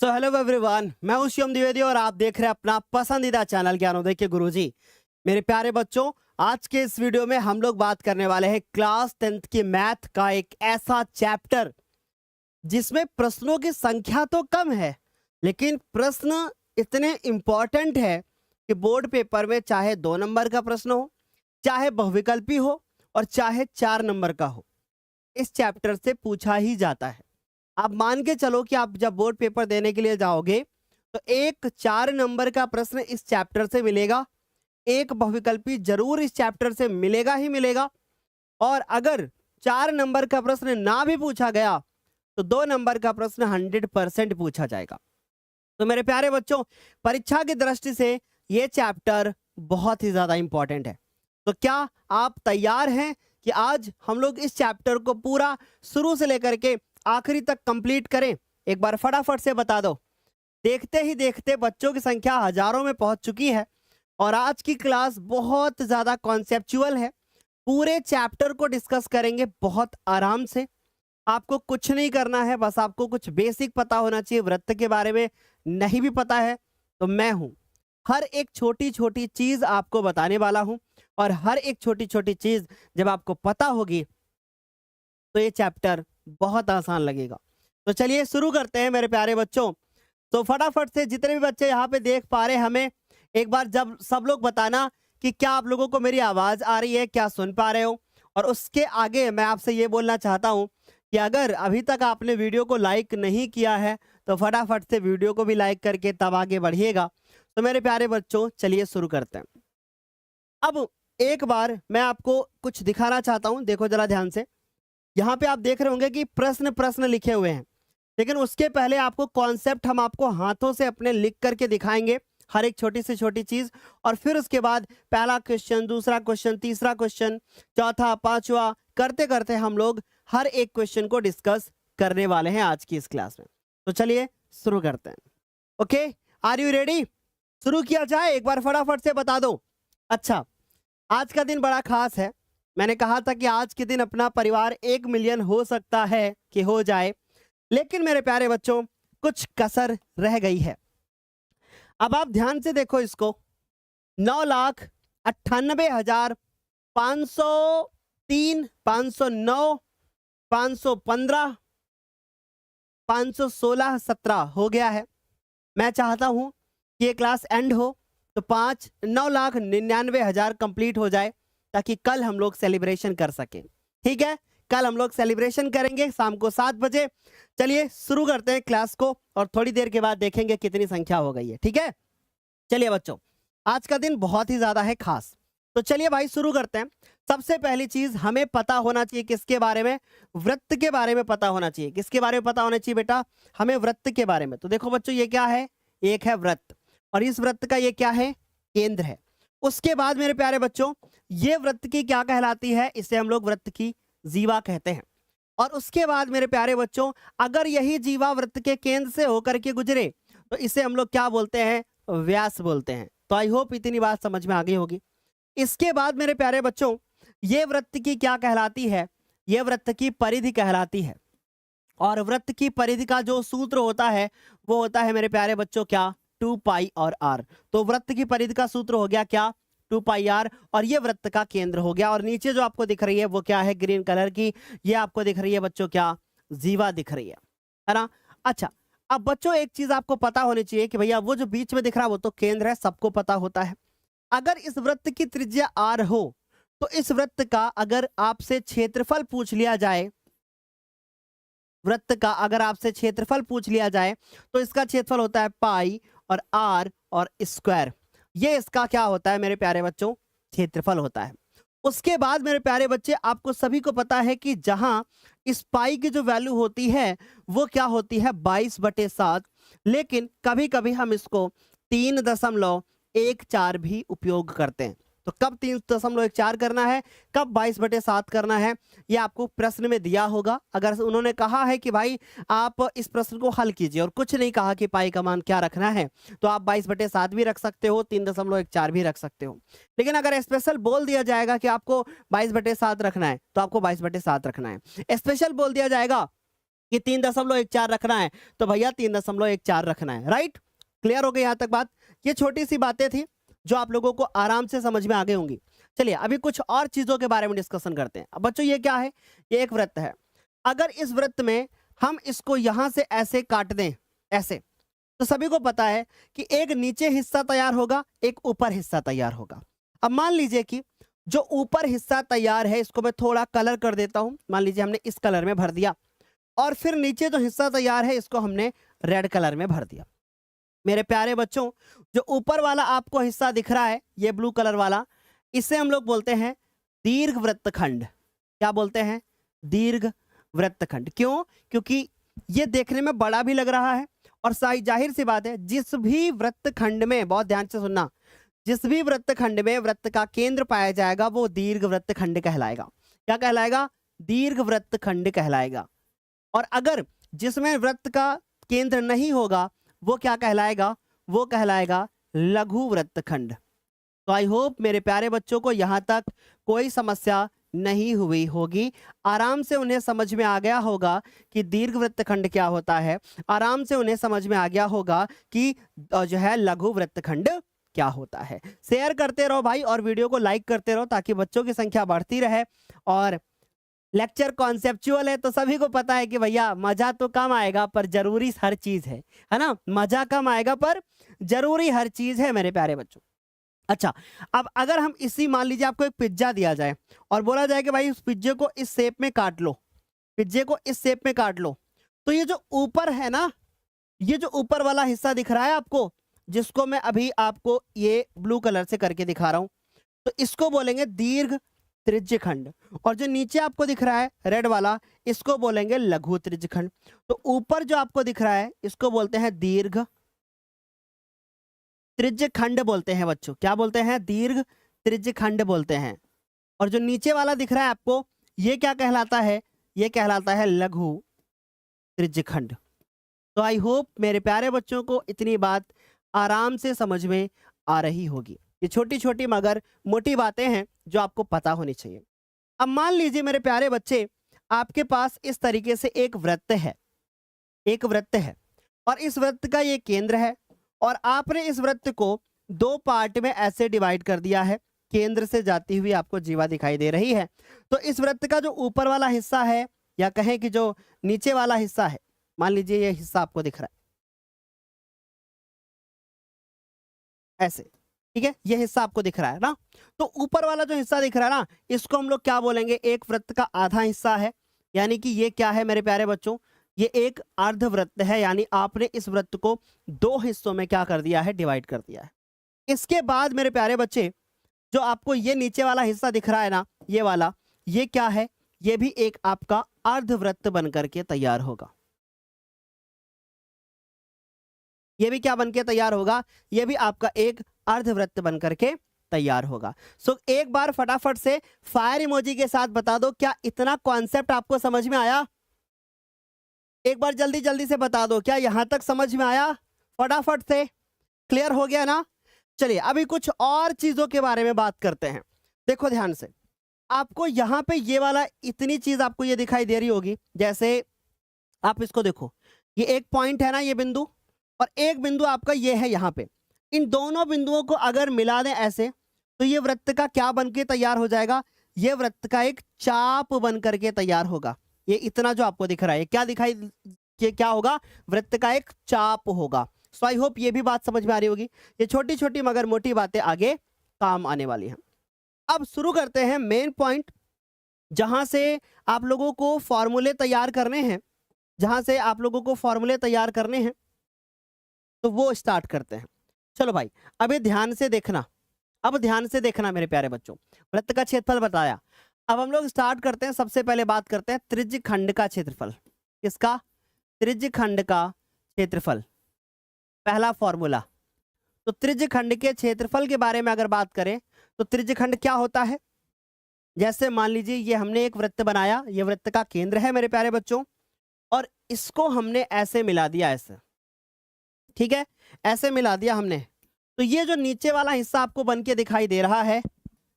So hello everyone, मैं हूं शिवम द्विवेदी और आप देख रहे हैं अपना पसंदीदा चैनल ज्ञानोदय के गुरुजी। मेरे प्यारे बच्चों, आज के इस वीडियो में हम लोग बात करने वाले हैं क्लास 10th की मैथ का एक ऐसा चैप्टर जिसमें प्रश्नों की संख्या तो कम है, लेकिन प्रश्न इतने इंपॉर्टेंट है कि बोर्ड पेपर में चाहे 2 नंबर का प्रश्न हो, चाहे बहुविकल्पी हो और चाहे 4 नंबर का हो, इस चैप्टर से पूछा ही जाता है। आप मान के चलो कि आप जब बोर्ड पेपर देने के लिए जाओगे तो एक 4 नंबर का प्रश्न इस चैप्टर से मिलेगा, एक बहुविकल्पी जरूर इस चैप्टर से मिलेगा ही मिलेगा, और अगर 4 नंबर का प्रश्न ना भी पूछा गया तो 2 नंबर का प्रश्न 100% पूछा जाएगा। तो मेरे प्यारे बच्चों, परीक्षा की दृष्टि से ये चैप्टर बहुत ही ज्यादा इंपॉर्टेंट है। तो क्या आप तैयार हैं कि आज हम लोग इस चैप्टर को पूरा शुरू से लेकर के आखिरी तक कंप्लीट करें? एक बार फटाफट से बता दो। देखते ही देखते बच्चों की संख्या हजारों में पहुंच चुकी है और आज की क्लास बहुत ज्यादा कॉन्सेप्चुअल है। पूरे चैप्टर को डिस्कस करेंगे बहुत आराम से। आपको कुछ नहीं करना है, बस आपको कुछ बेसिक पता होना चाहिए। वृत्त के बारे में नहीं भी पता है तो मैं हूं, हर एक छोटी छोटी चीज आपको बताने वाला हूं, और हर एक छोटी छोटी चीज जब आपको पता होगी तो ये चैप्टर बहुत आसान लगेगा। तो चलिए शुरू करते हैं मेरे प्यारे बच्चों। तो फटाफट से जितने भी बच्चे यहाँ पे देख पा रहे हैं, हमें एक बार जब सब लोग बताना कि क्या आप लोगों को मेरी आवाज आ रही है, क्या सुन पा रहे हो। और उसके आगे मैं आपसे ये बोलना चाहता हूँ कि अगर अभी तक आपने वीडियो को लाइक नहीं किया है तो फटाफट से वीडियो को भी लाइक करके तब आगे बढ़िएगा। तो मेरे प्यारे बच्चों, चलिए शुरू करते हैं। अब एक बार मैं आपको कुछ दिखाना चाहता हूँ, देखो जरा ध्यान से। यहाँ पे आप देख रहे होंगे कि प्रश्न प्रश्न लिखे हुए हैं, लेकिन उसके पहले आपको कॉन्सेप्ट हम आपको हाथों से अपने लिख करके दिखाएंगे, हर एक छोटी से छोटी चीज। और फिर उसके बाद पहला क्वेश्चन, दूसरा क्वेश्चन, तीसरा क्वेश्चन, चौथा, पांचवा, करते करते हम लोग हर एक क्वेश्चन को डिस्कस करने वाले हैं आज की इस क्लास में। तो चलिए शुरू करते हैं। Okay, are you ready? शुरू किया जाए, एक बार फटाफट से बता दो। अच्छा, आज का दिन बड़ा खास है। मैंने कहा था कि आज के दिन अपना परिवार 1 मिलियन हो सकता है कि हो जाए, लेकिन मेरे प्यारे बच्चों कुछ कसर रह गई है। अब आप ध्यान से देखो इसको। 9,98,503, 509, 515, 516, 17 हो गया है। मैं चाहता हूं कि ये क्लास एंड हो तो 9,99,000 कंप्लीट हो जाए, ताकि कल हम लोग सेलिब्रेशन कर सकें। ठीक है, कल हम लोग सेलिब्रेशन करेंगे शाम को 7 बजे। चलिए शुरू करते हैं क्लास को और थोड़ी देर के बाद देखेंगे कितनी संख्या हो गई है। ठीक है, चलिए बच्चों, आज का दिन बहुत ही ज्यादा है खास। तो चलिए भाई शुरू करते हैं। सबसे पहली चीज हमें पता होना चाहिए किसके बारे में? वृत्त के बारे में पता होना चाहिए। किसके बारे में पता होना चाहिए बेटा? हमें वृत्त के बारे में। तो देखो बच्चों, ये क्या है? एक है वृत्त, और इस वृत्त का ये क्या है? केंद्र है। उसके बाद मेरे प्यारे बच्चों, ये वृत्त की क्या कहलाती है? इसे हम लोग वृत्त की जीवा कहते हैं। और उसके बाद मेरे प्यारे बच्चों, अगर यही जीवा वृत्त के केंद्र से होकर के गुजरे तो इसे हम लोग क्या बोलते हैं? व्यास बोलते हैं। तो आई होप इतनी बात समझ में आ गई होगी। इसके बाद मेरे प्यारे बच्चों, ये वृत्त की क्या कहलाती है? ये वृत्त की परिधि कहलाती है। और वृत्त की परिधि का जो सूत्र होता है वो होता है मेरे प्यारे बच्चों क्या? 2 पाई और आर। तो वृत्त की परिधि का सूत्र हो गया क्या? 2 पाई आर। और ये वृत्त का केंद्र हो गया। और नीचे जो आपको दिख रही है वो क्या है? ग्रीन कलर की, ये आपको दिख रही है बच्चों क्या? जीवा दिख रही है ना? अच्छा, अब बच्चों एक चीज आपको पता होनी चाहिए कि भैया वो जो बीच में दिख रहा है वो तो केंद्र है, सबको पता होता है। अगर इस वृत्त की त्रिज्या आर हो तो इस वृत्त का अगर आपसे क्षेत्रफल पूछ लिया जाए, वृत्त का अगर आपसे क्षेत्रफल पूछ लिया जाए तो इसका क्षेत्रफल होता है पाई और आर और स्क्वायर। ये इसका क्या होता है मेरे प्यारे बच्चों? क्षेत्रफल होता है। उसके बाद मेरे प्यारे बच्चे, आपको सभी को पता है कि जहां इस पाई की जो वैल्यू होती है वो क्या होती है? 22/7। लेकिन कभी कभी हम इसको 3.14 भी उपयोग करते हैं। तो कब 3.14 करना है, कब 22/7 करना है, ये आपको प्रश्न में दिया होगा। अगर उन्होंने कहा है कि भाई आप इस प्रश्न को हल कीजिए और कुछ नहीं कहा कि पाई का मान क्या रखना है, तो आप 22/7 भी रख सकते हो, 3.14 भी रख सकते हो। लेकिन अगर स्पेशल बोल दिया जाएगा कि आपको 22/7 रखना है तो आपको 22/7 रखना है। स्पेशल बोल दिया जाएगा कि 3.14 रखना है तो भैया 3.14 रखना है। राइट, क्लियर हो गई यहाँ तक बात। ये छोटी सी बातें थी जो आप लोगों को आराम से समझ में आ गई होंगी। चलिए अभी कुछ और चीजों के बारे में डिस्कशन करते हैं। अब बच्चों ये क्या है, ये एक वृत्त है। अगर इस वृत्त में हम इसको यहां से ऐसे काट दें, ऐसे, तो सभी को पता है कि एक नीचे हिस्सा तैयार होगा, एक ऊपर हिस्सा तैयार होगा। अब मान लीजिए कि जो ऊपर हिस्सा तैयार है इसको मैं थोड़ा कलर कर देता हूं। मान लीजिए हमने इस कलर में भर दिया, और फिर नीचे जो हिस्सा तैयार है इसको हमने रेड कलर में भर दिया। मेरे प्यारे बच्चों, जो ऊपर वाला आपको हिस्सा दिख रहा है, ये ब्लू कलर वाला, इसे हम लोग बोलते हैं दीर्घ वृत्तखंड। क्या बोलते हैं? दीर्घ वृत्तखंड। क्यों? क्योंकि ये देखने में बड़ा भी लग रहा है, और जाहिर सी बात है जिस भी वृत्तखंड में, बहुत ध्यान से सुनना, जिस भी वृत्तखंड में वृत्त का केंद्र पाया जाएगा वो दीर्घ वृत्तखंड कहलाएगा। क्या कहलाएगा? दीर्घ वृत्तखंड कहलाएगा। और अगर जिसमें वृत्त का केंद्र नहीं होगा वो क्या कहलाएगा? वो कहलाएगा लघु वृत्तखंड। तो आई होप मेरे प्यारे बच्चों को यहाँ तक कोई समस्या नहीं हुई होगी। आराम से उन्हें समझ में आ गया होगा कि दीर्घ वृत्तखंड क्या होता है। आराम से उन्हें समझ में आ गया होगा कि जो है लघु वृत्तखंड क्या होता है। शेयर करते रहो भाई, और वीडियो को लाइक करते रहो ताकि बच्चों की संख्या बढ़ती रहे। और लेक्चर कॉन्सेप्चुअल है तो सभी को पता है कि भैया मजा तो कम आएगा पर जरूरी हर चीज है ना। मजा कम आएगा पर जरूरी हर चीज है मेरे प्यारे बच्चों। अच्छा, अब अगर हम इसी, मान लीजिए आपको एक पिज्जा दिया जाए और बोला जाए कि भाई उस पिज्जे को इस शेप में काट लो, पिज्जे को इस शेप में काट लो, तो ये जो ऊपर है ना, ये जो ऊपर वाला हिस्सा दिख रहा है आपको, जिसको मैं अभी आपको ये ब्लू कलर से करके दिखा रहा हूं, तो इसको बोलेंगे दीर्घ त्रिज्यखंड। और जो नीचे आपको दिख रहा है रेड वाला, इसको बोलेंगे लघु त्रिज्यखंड। तो ऊपर जो आपको दिख रहा है इसको बोलते हैं दीर्घ त्रिज्यखंड बोलते हैं बच्चों। क्या बोलते हैं? दीर्घ त्रिज्यखंड बोलते हैं। और जो नीचे वाला दिख रहा है आपको, ये क्या कहलाता है? ये कहलाता है लघु त्रिज्यखंड। तो आई होप मेरे प्यारे बच्चों को इतनी बात आराम से समझ में आ रही होगी। ये छोटी छोटी मगर मोटी बातें हैं जो आपको पता होनी चाहिए। अब मान लीजिए मेरे प्यारे बच्चे, आपके पास इस तरीके से एक वृत्त है, एक वृत्त है, और इस वृत्त का ये केंद्र है, और आपने इस वृत्त को दो पार्ट में ऐसे डिवाइड कर दिया है। केंद्र से जाती हुई आपको जीवा दिखाई दे रही है। तो इस वृत्त का जो ऊपर वाला हिस्सा है, या कहें कि जो नीचे वाला हिस्सा है, मान लीजिए ये हिस्सा आपको दिख रहा है ऐसे, ठीक है, ये हिस्सा आपको दिख रहा है ना। तो ऊपर वाला जो हिस्सा दिख रहा है ना, इसको हम लोग क्या बोलेंगे? एक वृत्त का आधा हिस्सा है। यानी कि ये क्या है मेरे प्यारे बच्चों? ये एक अर्धवृत्त है। यानी आपने इस वृत्त को दो हिस्सों में क्या कर दिया है? डिवाइड कर दिया है। इसके बाद मेरे प्यारे बच्चे, जो आपको ये नीचे वाला हिस्सा दिख रहा है ना, ये वाला, ये क्या है? ये भी एक आपका अर्धवृत्त बन करके तैयार होगा। ये भी क्या बन के तैयार होगा? ये भी आपका एक अर्धवृत्त बन करके तैयार होगा। सो एक बार फटाफट से फायर इमोजी के साथ बता दो, क्या इतना कॉन्सेप्ट आपको समझ में आया? एक बार जल्दी जल्दी से बता दो, क्या यहां तक समझ में आया? फटाफट से क्लियर हो गया ना? चलिए अभी कुछ और चीजों के बारे में बात करते हैं। देखो ध्यान से, आपको यहां पे ये वाला इतनी चीज आपको ये दिखाई दे रही होगी। जैसे आप इसको देखो, ये एक पॉइंट है ना, ये बिंदु, और एक बिंदु आपका ये है यहाँ पे। इन दोनों बिंदुओं को अगर मिला दें ऐसे, तो ये वृत्त का क्या बन के तैयार हो जाएगा? ये वृत्त का एक चाप बन करके तैयार होगा। ये इतना जो आपको दिख रहा है, क्या दिखाई, क्या होगा? वृत्त का एक चाप होगा। सो आई होप ये भी बात समझ में आ रही होगी। ये छोटी छोटी मगर मोटी बातें आगे काम आने वाली हैं। अब शुरू करते हैं मेन पॉइंट, जहां से आप लोगों को फॉर्मूले तैयार करने हैं, जहां से आप लोगों को फॉर्मूले तैयार करने हैं, तो वो स्टार्ट करते हैं। चलो भाई, अभी ध्यान से देखना, अब ध्यान से देखना मेरे प्यारे बच्चों। वृत्त का क्षेत्रफल बताया, अब हम लोग स्टार्ट करते हैं। सबसे पहले बात करते हैं त्रिज्यखंड का क्षेत्रफल। किसका? त्रिज्यखंड का क्षेत्रफल। पहला फॉर्मूला, तो त्रिज्यखंड के क्षेत्रफल के बारे में अगर बात करें तो त्रिज्यखंड क्या होता है? जैसे मान लीजिए ये हमने एक वृत्त बनाया, ये वृत्त का केंद्र है मेरे प्यारे बच्चों, और इसको हमने ऐसे मिला दिया, ऐसे, ठीक है, ऐसे मिला दिया हमने। तो ये जो नीचे वाला हिस्सा आपको बन के दिखाई दे रहा है,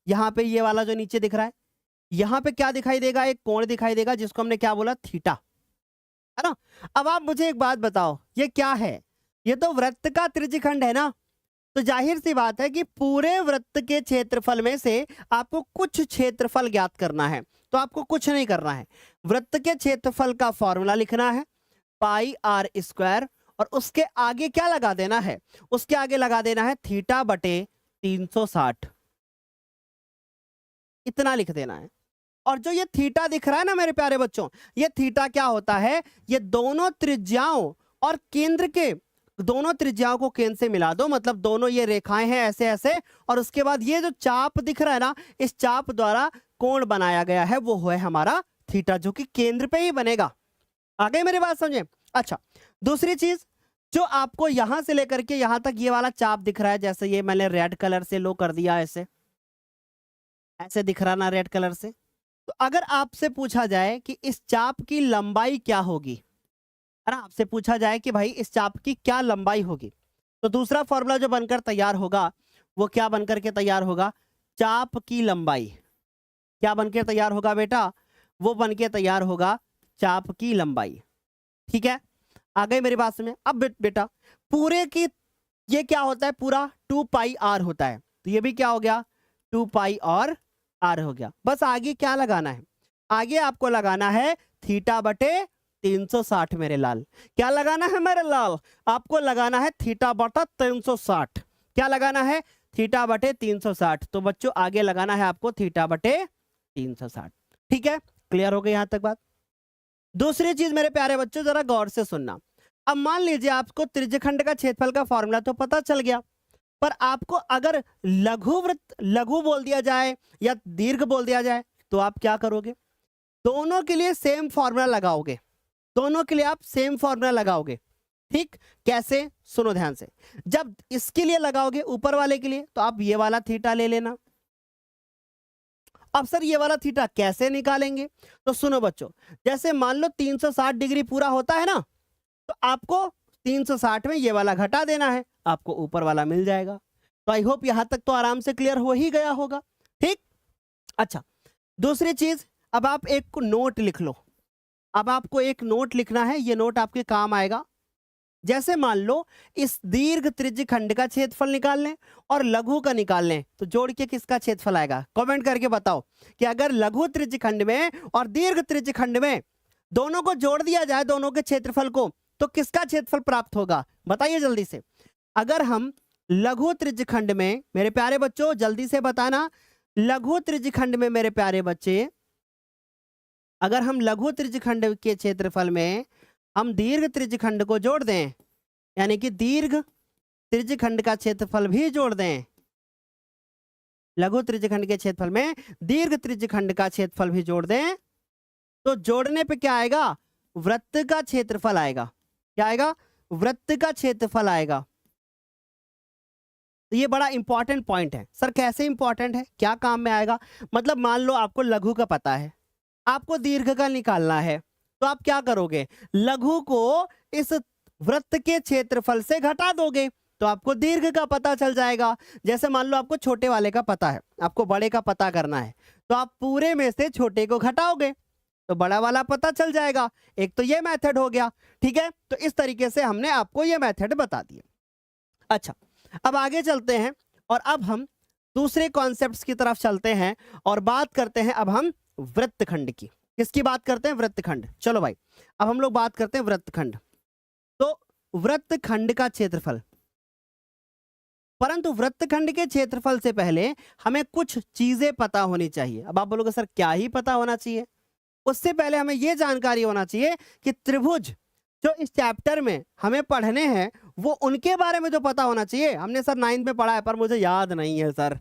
यहाँ पे ये वाला जो नीचे दिख रहा है, यहाँ पे क्या दिखाई देगा? एक कोण दिखाई देगा, जिसको हमने क्या बोला? थीटा। है ना। अब आप मुझे एक बात बताओ, ये क्या है? ये तो वृत्त का त्रिज्यखंड है ना। तो जाहिर सी बात है कि पूरे वृत्त के क्षेत्रफल में से आपको कुछ क्षेत्रफल ज्ञात करना है। तो आपको कुछ नहीं करना है, वृत्त के क्षेत्रफल का फॉर्मूला लिखना है पाई आर स्क्वायर, और उसके आगे क्या लगा देना है? उसके आगे लगा देना है थीटा बटे 360, इतना लिख देना है। और जो ये थीटा दिख रहा है ना मेरे प्यारे बच्चों, ये थीटा क्या होता है? ये दोनों त्रिज्याओं और केंद्र के, दोनों त्रिज्याओं को केंद्र से मिला दो, मतलब दोनों ये रेखाएं हैं ऐसे ऐसे, और उसके बाद ये जो चाप दिख रहा है ना, इस चाप द्वारा कोण बनाया गया है, वो है हमारा थीटा, जो कि केंद्र पे ही बनेगा। आगे मेरी बात समझे? अच्छा, दूसरी चीज, जो आपको यहां से लेकर के यहां तक ये वाला चाप दिख रहा है, जैसे ये मैंने रेड कलर से लो कर दिया, ऐसे ऐसे दिख रहा ना रेड कलर से। तो अगर आपसे पूछा जाए कि इस चाप की लंबाई क्या होगी, है ना, आपसे पूछा जाए कि भाई इस चाप की क्या लंबाई होगी, तो दूसरा फॉर्मूला जो बनकर तैयार होगा वो क्या बनकर के तैयार होगा? चाप की लंबाई। क्या बनकर तैयार होगा बेटा? वो बनके तैयार होगा चाप की लंबाई। ठीक है, आ गई मेरी बात समझ? अब बेटा पूरे की, ये क्या होता है? पूरा 2 पाई आर होता है, तो ये भी क्या हो गया? 2 पाई और आर हो गया। बस आगे क्या लगाना है? आगे आपको लगाना है थीटा बटे 360 मेरे लाल। क्या लगाना है मेरे लाल? आपको लगाना है थीटा बटा 360। क्या लगाना है? थीटा बटे 360। तो बच्चों आगे लगाना है आपको थीटा बटे 360। ठीक है, क्लियर हो गई यहां तक बात? दूसरी चीज मेरे प्यारे बच्चों, जरा गौर से सुनना। अब मान लीजिए आपको त्रिज्यखंड का क्षेत्रफल का फॉर्मूला तो पता चल गया, पर आपको अगर लघु वृत्त, लघु बोल दिया जाए या दीर्घ बोल दिया जाए, तो आप क्या करोगे? दोनों के लिए सेम फॉर्मूला लगाओगे, दोनों के लिए आप सेम फॉर्मूला लगाओगे। ठीक, कैसे? सुनो ध्यान से। जब इसके लिए लगाओगे ऊपर वाले के लिए, तो आप ये वाला थीटा ले लेना। अब सर ये वाला थीटा कैसे निकालेंगे? तो सुनो बच्चों, जैसे मान लो 360 डिग्री पूरा होता है ना, तो आपको 360 में ये वाला घटा देना है, आपको ऊपर वाला मिल जाएगा। तो आई होप यहां तक तो आराम से क्लियर हो ही गया होगा। ठीक, अच्छा, दूसरी चीज, अब आप एक को नोट लिख लो। अब आपको एक नोट लिखना है, ये नोट आपके काम आएगा। जैसे मान लो इस दीर्घ त्रिज्यखंड का क्षेत्रफल निकाल लें और लघु का निकाल लें, तो जोड़ के किसका क्षेत्रफल आएगा? कमेंट करके बताओ कि अगर लघु त्रिज्यखंड में और दीर्घ त्रिज्यखंड में दोनों को जोड़ दिया जाए, दोनों के क्षेत्रफल को, तो किसका क्षेत्रफल प्राप्त होगा? बताइए जल्दी से। अगर हम लघु त्रिज्यखंड में, मेरे प्यारे बच्चों जल्दी से बताना, लघु त्रिज्यखंड में मेरे प्यारे बच्चे, अगर हम लघु त्रिज्यखंड के क्षेत्रफल में हम दीर्घ त्रिज्यखंड को जोड़ दें, यानी कि दीर्घ त्रिज्यखंड का क्षेत्रफल भी जोड़ दें, लघु त्रिज्यखंड के क्षेत्रफल में दीर्घ त्रिज्यखंड का क्षेत्रफल भी जोड़ दें, तो जोड़ने पे क्या आएगा? वृत्त का क्षेत्रफल आएगा। क्या आएगा? वृत्त का क्षेत्रफल आएगा। तो ये बड़ा इंपॉर्टेंट पॉइंट है। सर कैसे इंपॉर्टेंट है, क्या काम में आएगा? मतलब मान लो आपको लघु का पता है, आपको दीर्घ का निकालना है, तो आप क्या करोगे? लघु को इस वृत्त के क्षेत्रफल से घटा दोगे, तो आपको दीर्घ का पता चल जाएगा। जैसे मान लो आपको छोटे वाले का पता है, आपको बड़े का पता करना है, तो आप पूरे में से छोटे को घटाओगे, तो बड़ा वाला पता चल जाएगा। एक तो ये मेथड हो गया। ठीक है, तो इस तरीके से हमने आपको ये मेथड बता दिया। अच्छा, अब आगे चलते हैं और अब हम दूसरे कॉन्सेप्ट्स की तरफ चलते हैं और बात करते हैं अब हम वृत्तखंड की। किसकी बात करते हैं? वृत्तखंड। चलो भाई, अब हम लोग बात करते हैं वृत्तखंड। तो वृत्तखंड का क्षेत्रफल, परंतु वृत्तखंड के क्षेत्रफल से पहले हमें कुछ चीजें पता होनी चाहिए। अब आप बोलोगे सर क्या ही पता होना चाहिए? उससे पहले हमें यह जानकारी होना चाहिए कि त्रिभुज जो इस चैप्टर में हमें पढ़ने हैं, वो उनके बारे में तो पता होना चाहिए। हमने सर 9th में पढ़ा है, पर मुझे याद नहीं है सर।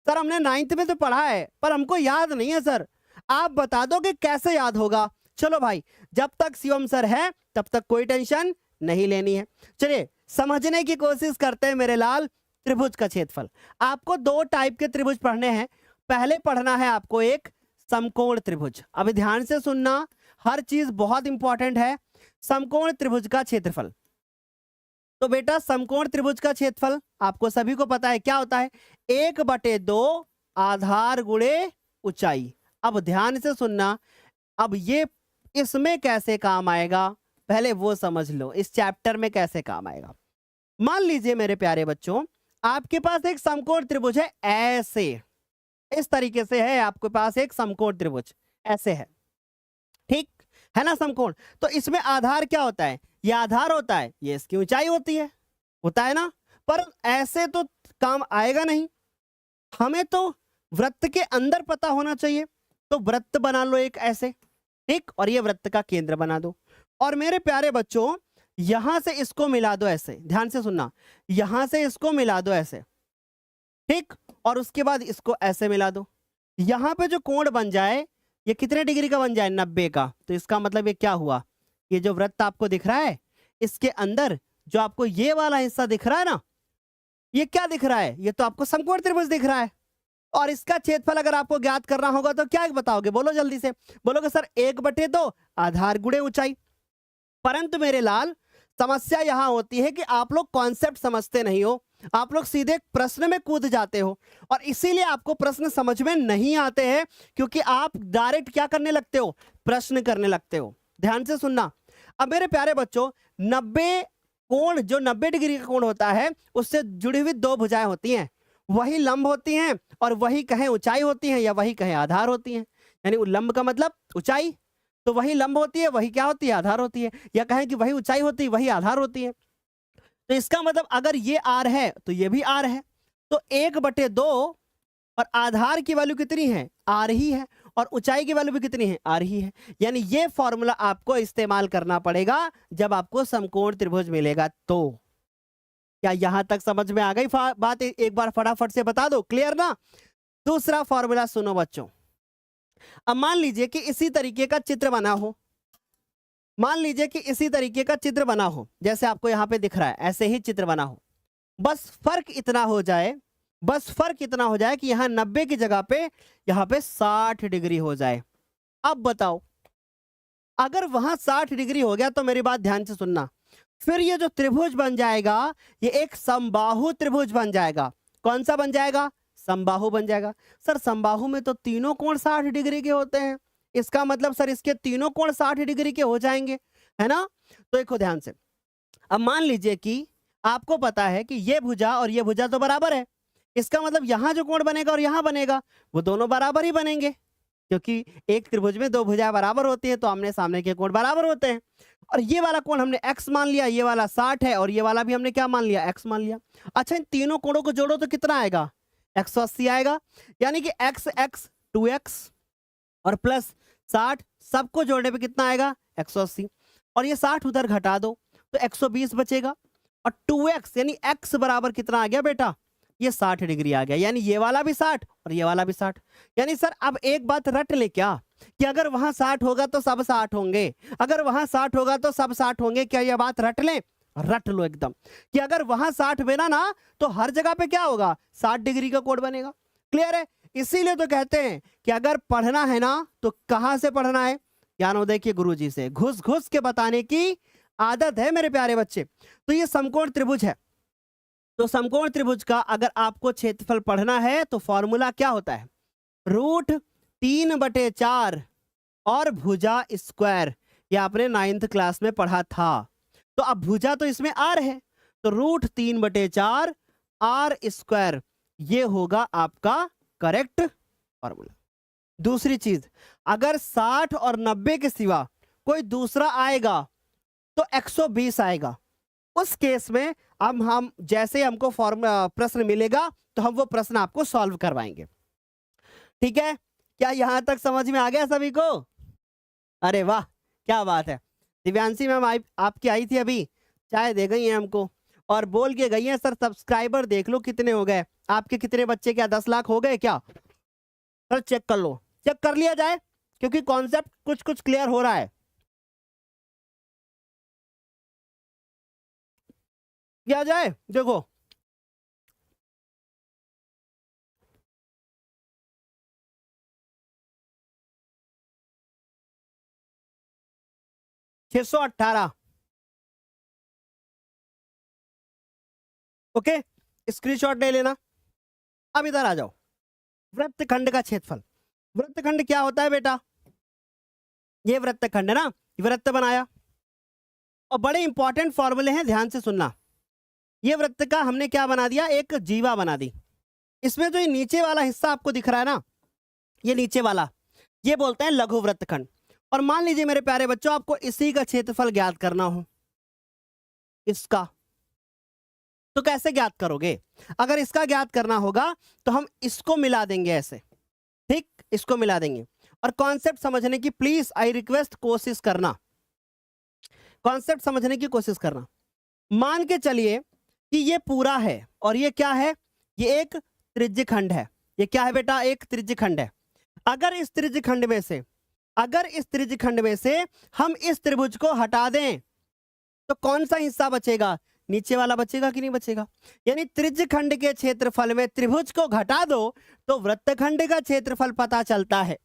सर हमने 9th में तो पढ़ा है, पर हमको याद नहीं है सर। आप बता दो कि कैसे याद होगा। चलो भाई, जब तक शिवम सर है तब तक कोई टेंशन नहीं लेनी है। चलिए समझने की कोशिश करते हैं मेरे लाल। त्रिभुज का क्षेत्रफल, आपको दो टाइप के त्रिभुज पढ़ने हैं। पहले पढ़ना है आपको एक समकोण त्रिभुज। अभी ध्यान से सुनना, हर चीज बहुत इंपॉर्टेंट है। समकोण त्रिभुज का क्षेत्रफल, तो बेटा समकोण त्रिभुज का क्षेत्रफल आपको सभी को पता है क्या होता है? 1/2 आधार गुणे ऊंचाई। अब ध्यान से सुनना, अब ये इसमें कैसे काम आएगा पहले वो समझ लो इस चैप्टर में कैसे काम आएगा। मान लीजिए मेरे प्यारे बच्चों, आपके पास एक समकोण त्रिभुज है, ऐसे इस तरीके से है, आपके पास एक समकोण त्रिभुज ऐसे है, ठीक है ना समकोण। तो इसमें आधार क्या होता है, ये आधार होता है, ये इसकी ऊंचाई होता है ना। पर ऐसे तो काम आएगा नहीं, हमें तो वृत्त के अंदर पता होना चाहिए। तो वृत्त बना लो एक ऐसे, ठीक, और ये वृत्त का केंद्र बना दो। और मेरे प्यारे बच्चों यहां से इसको मिला दो ऐसे, ध्यान से सुनना, यहां से इसको मिला दो ऐसे, ठीक, और उसके बाद इसको ऐसे मिला दो। यहां पे जो कोण बन जाए ये कितने डिग्री का बन जाए, 90 का। तो इसका मतलब ये क्या हुआ, ये जो वृत्त आपको दिख रहा है इसके अंदर जो आपको ये वाला हिस्सा दिख रहा है ना, ये क्या दिख रहा है, ये तो आपको समकोण त्रिभुज दिख रहा है। और इसका क्षेत्रफल अगर आपको ज्ञात करना होगा तो क्या बताओगे, बोलो जल्दी से, बोलोगे सर 1/2 आधार गुणे ऊंचाई। परंतु मेरे लाल समस्या यहां होती है कि आप लोग कॉन्सेप्ट समझते नहीं हो, आप लोग सीधे प्रश्न में कूद जाते हो, और इसीलिए आपको प्रश्न समझ में नहीं आते हैं, क्योंकि आप डायरेक्ट क्या करने लगते हो, प्रश्न करने लगते हो। ध्यान से सुनना। अब मेरे प्यारे बच्चों 90 कोण, जो 90 डिग्री का कोण होता है उससे जुड़ी हुई दो भुजाएं होती हैं, वही लंब होती हैं और वही कहें ऊंचाई होती हैं या वही कहें आधार होती हैं। यानी लंब का मतलब ऊंचाई, तो वही लंब होती है, वही क्या होती है, आधार होती है, या कहें कि वही ऊंचाई होती है वही आधार होती है। तो इसका मतलब अगर ये आर है तो ये भी आर है, तो 1/2 और आधार की वैल्यू कितनी है, आर ही है, और ऊंचाई की वैल्यू भी कितनी है, आर ही है। यानी ये फॉर्मूला आपको इस्तेमाल करना पड़ेगा जब आपको समकोण त्रिभुज मिलेगा। तो क्या यहां तक समझ में आ गई बात, एक बार फटाफट से बता दो, क्लियर ना। दूसरा फॉर्मूला सुनो बच्चों। अब मान लीजिए कि इसी तरीके का चित्र बना हो, मान लीजिए कि इसी तरीके का चित्र बना हो, जैसे आपको यहां पे दिख रहा है, ऐसे ही चित्र बना हो। बस फर्क इतना हो जाए, बस फर्क इतना हो जाए कि यहां 90 की जगह पे यहां पे 60 डिग्री हो जाए। अब बताओ, अगर वहां 60 डिग्री हो गया तो मेरी बात ध्यान से सुनना, फिर ये जो त्रिभुज बन जाएगा ये एक समबाहु त्रिभुज बन जाएगा। कौन सा बन जाएगा, समबाहु बन जाएगा। सर समबाहु में तो तीनों कोण 60 डिग्री के होते हैं, इसका मतलब सर इसके तीनों कोण 60 डिग्री के हो जाएंगे, है ना। तो देखो ध्यान से, अब मान लीजिए कि आपको पता है कि ये भुजा और ये भुजा तो बराबर है, इसका मतलब यहां जो कोण बनेगा और यहां बनेगा वो दोनों बराबर ही बनेंगे, क्योंकि एक त्रिभुज में दो भुजाएं बराबर होती हैं तो आमने सामने के कोण बराबर होते हैं। और ये वाला कोण हमने x मान लिया, ये वाला 60 है, और ये वाला भी हमने क्या मान लिया, x मान लिया। अच्छा इन तीनों कोणों को जोड़ो तो कितना आएगा, 180 आएगा। यानी कि x 2x और प्लस 60 सबको जोड़ने पे कितना आएगा, 180, और ये 60 उधर घटा दो तो 120 बचेगा। और 2x यानी x बराबर कितना आ गया बेटा, ये 60 डिग्री आ गया। यानी ये वाला भी 60 और ये वाला भी 60। यानी सर अब एक बात रट ले क्या, कि अगर वहां 60 होगा तो सब 60 होंगे, अगर वहां 60 होगा तो सब 60 होंगे। क्या यह बात रट ले, रट लो एकदम, कि अगर वहां 60 बना ना तो हर जगह पे क्या होगा, 60 डिग्री का कोण बनेगा। क्लियर है। इसीलिए तो कहते हैं कि अगर पढ़ना है ना तो कहां से पढ़ना है, ज्ञानोदय के गुरुजी से घुस घुस के बताने की आदत है मेरे प्यारे बच्चे। तो ये समकोण त्रिभुज है, तो समकोण त्रिभुज का अगर आपको क्षेत्रफल पढ़ना है तो फॉर्मूला क्या होता है, √3/4 और भुजा स्क्वायर। ये आपने 9th क्लास में पढ़ा था। तो अब भुजा तो इसमें आर है, तो √3/4 आर स्क्वायर, ये होगा आपका करेक्ट फॉर्मूला। दूसरी चीज, अगर 60 और 90 के सिवा कोई दूसरा आएगा तो 120 आएगा। उस केस में अब हम जैसे हमको प्रश्न मिलेगा तो हम वो प्रश्न आपको सॉल्व करवाएंगे। ठीक है, क्या यहां तक समझ में आ गया सभी को? अरे वाह क्या बात है। दिव्यांशी मैम आपकी आई थी अभी, चाय दे गई हैं हमको और बोल के गई हैं सर सब्सक्राइबर देख लो कितने हो गए आपके, कितने बच्चे, क्या 10 लाख हो गए क्या? सर चेक कर लो, चेक कर लिया जाए, क्योंकि कॉन्सेप्ट कुछ कुछ क्लियर हो रहा है। क्या जाए देखो, छह 618। ओके, स्क्रीनशॉट ले लेना। अब इधर आ जाओ, वृत्तखंड का क्षेत्रफल। वृत्तखंड क्या होता है बेटा, ये वृत्तखंड है ना, वृत्त बनाया, और बड़े इंपॉर्टेंट फॉर्मूले हैं, ध्यान से सुनना। ये वृत्त का हमने क्या बना दिया, एक जीवा बना दी। इसमें जो ये नीचे वाला हिस्सा आपको दिख रहा है ना, ये नीचे वाला, ये बोलते हैं लघु वृत्तखंड। और मान लीजिए मेरे प्यारे बच्चों, आपको इसी का क्षेत्रफल ज्ञात करना हो, इसका, तो कैसे ज्ञात करोगे? अगर इसका ज्ञात करना होगा तो हम इसको मिला देंगे ऐसे, ठीक, इसको मिला देंगे। और कॉन्सेप्ट समझने की प्लीज आई रिक्वेस्ट कोशिश करना, कॉन्सेप्ट समझने की कोशिश करना। मान के चलिए कि ये पूरा है और ये क्या है, ये एक त्रिज्यखंड है। ये क्या है बेटा, एक त्रिज्यखंड है। अगर इस त्रिज्यखंड में से, अगर इस त्रिज्यखंड में से हम इस त्रिभुज को हटा दें तो कौन सा हिस्सा बचेगा, नीचे वाला बचेगा कि नहीं बचेगा? यानी त्रिज्यखंड के क्षेत्रफल में त्रिभुज को घटा दो तो वृत्तखंड का क्षेत्रफल पता चलता है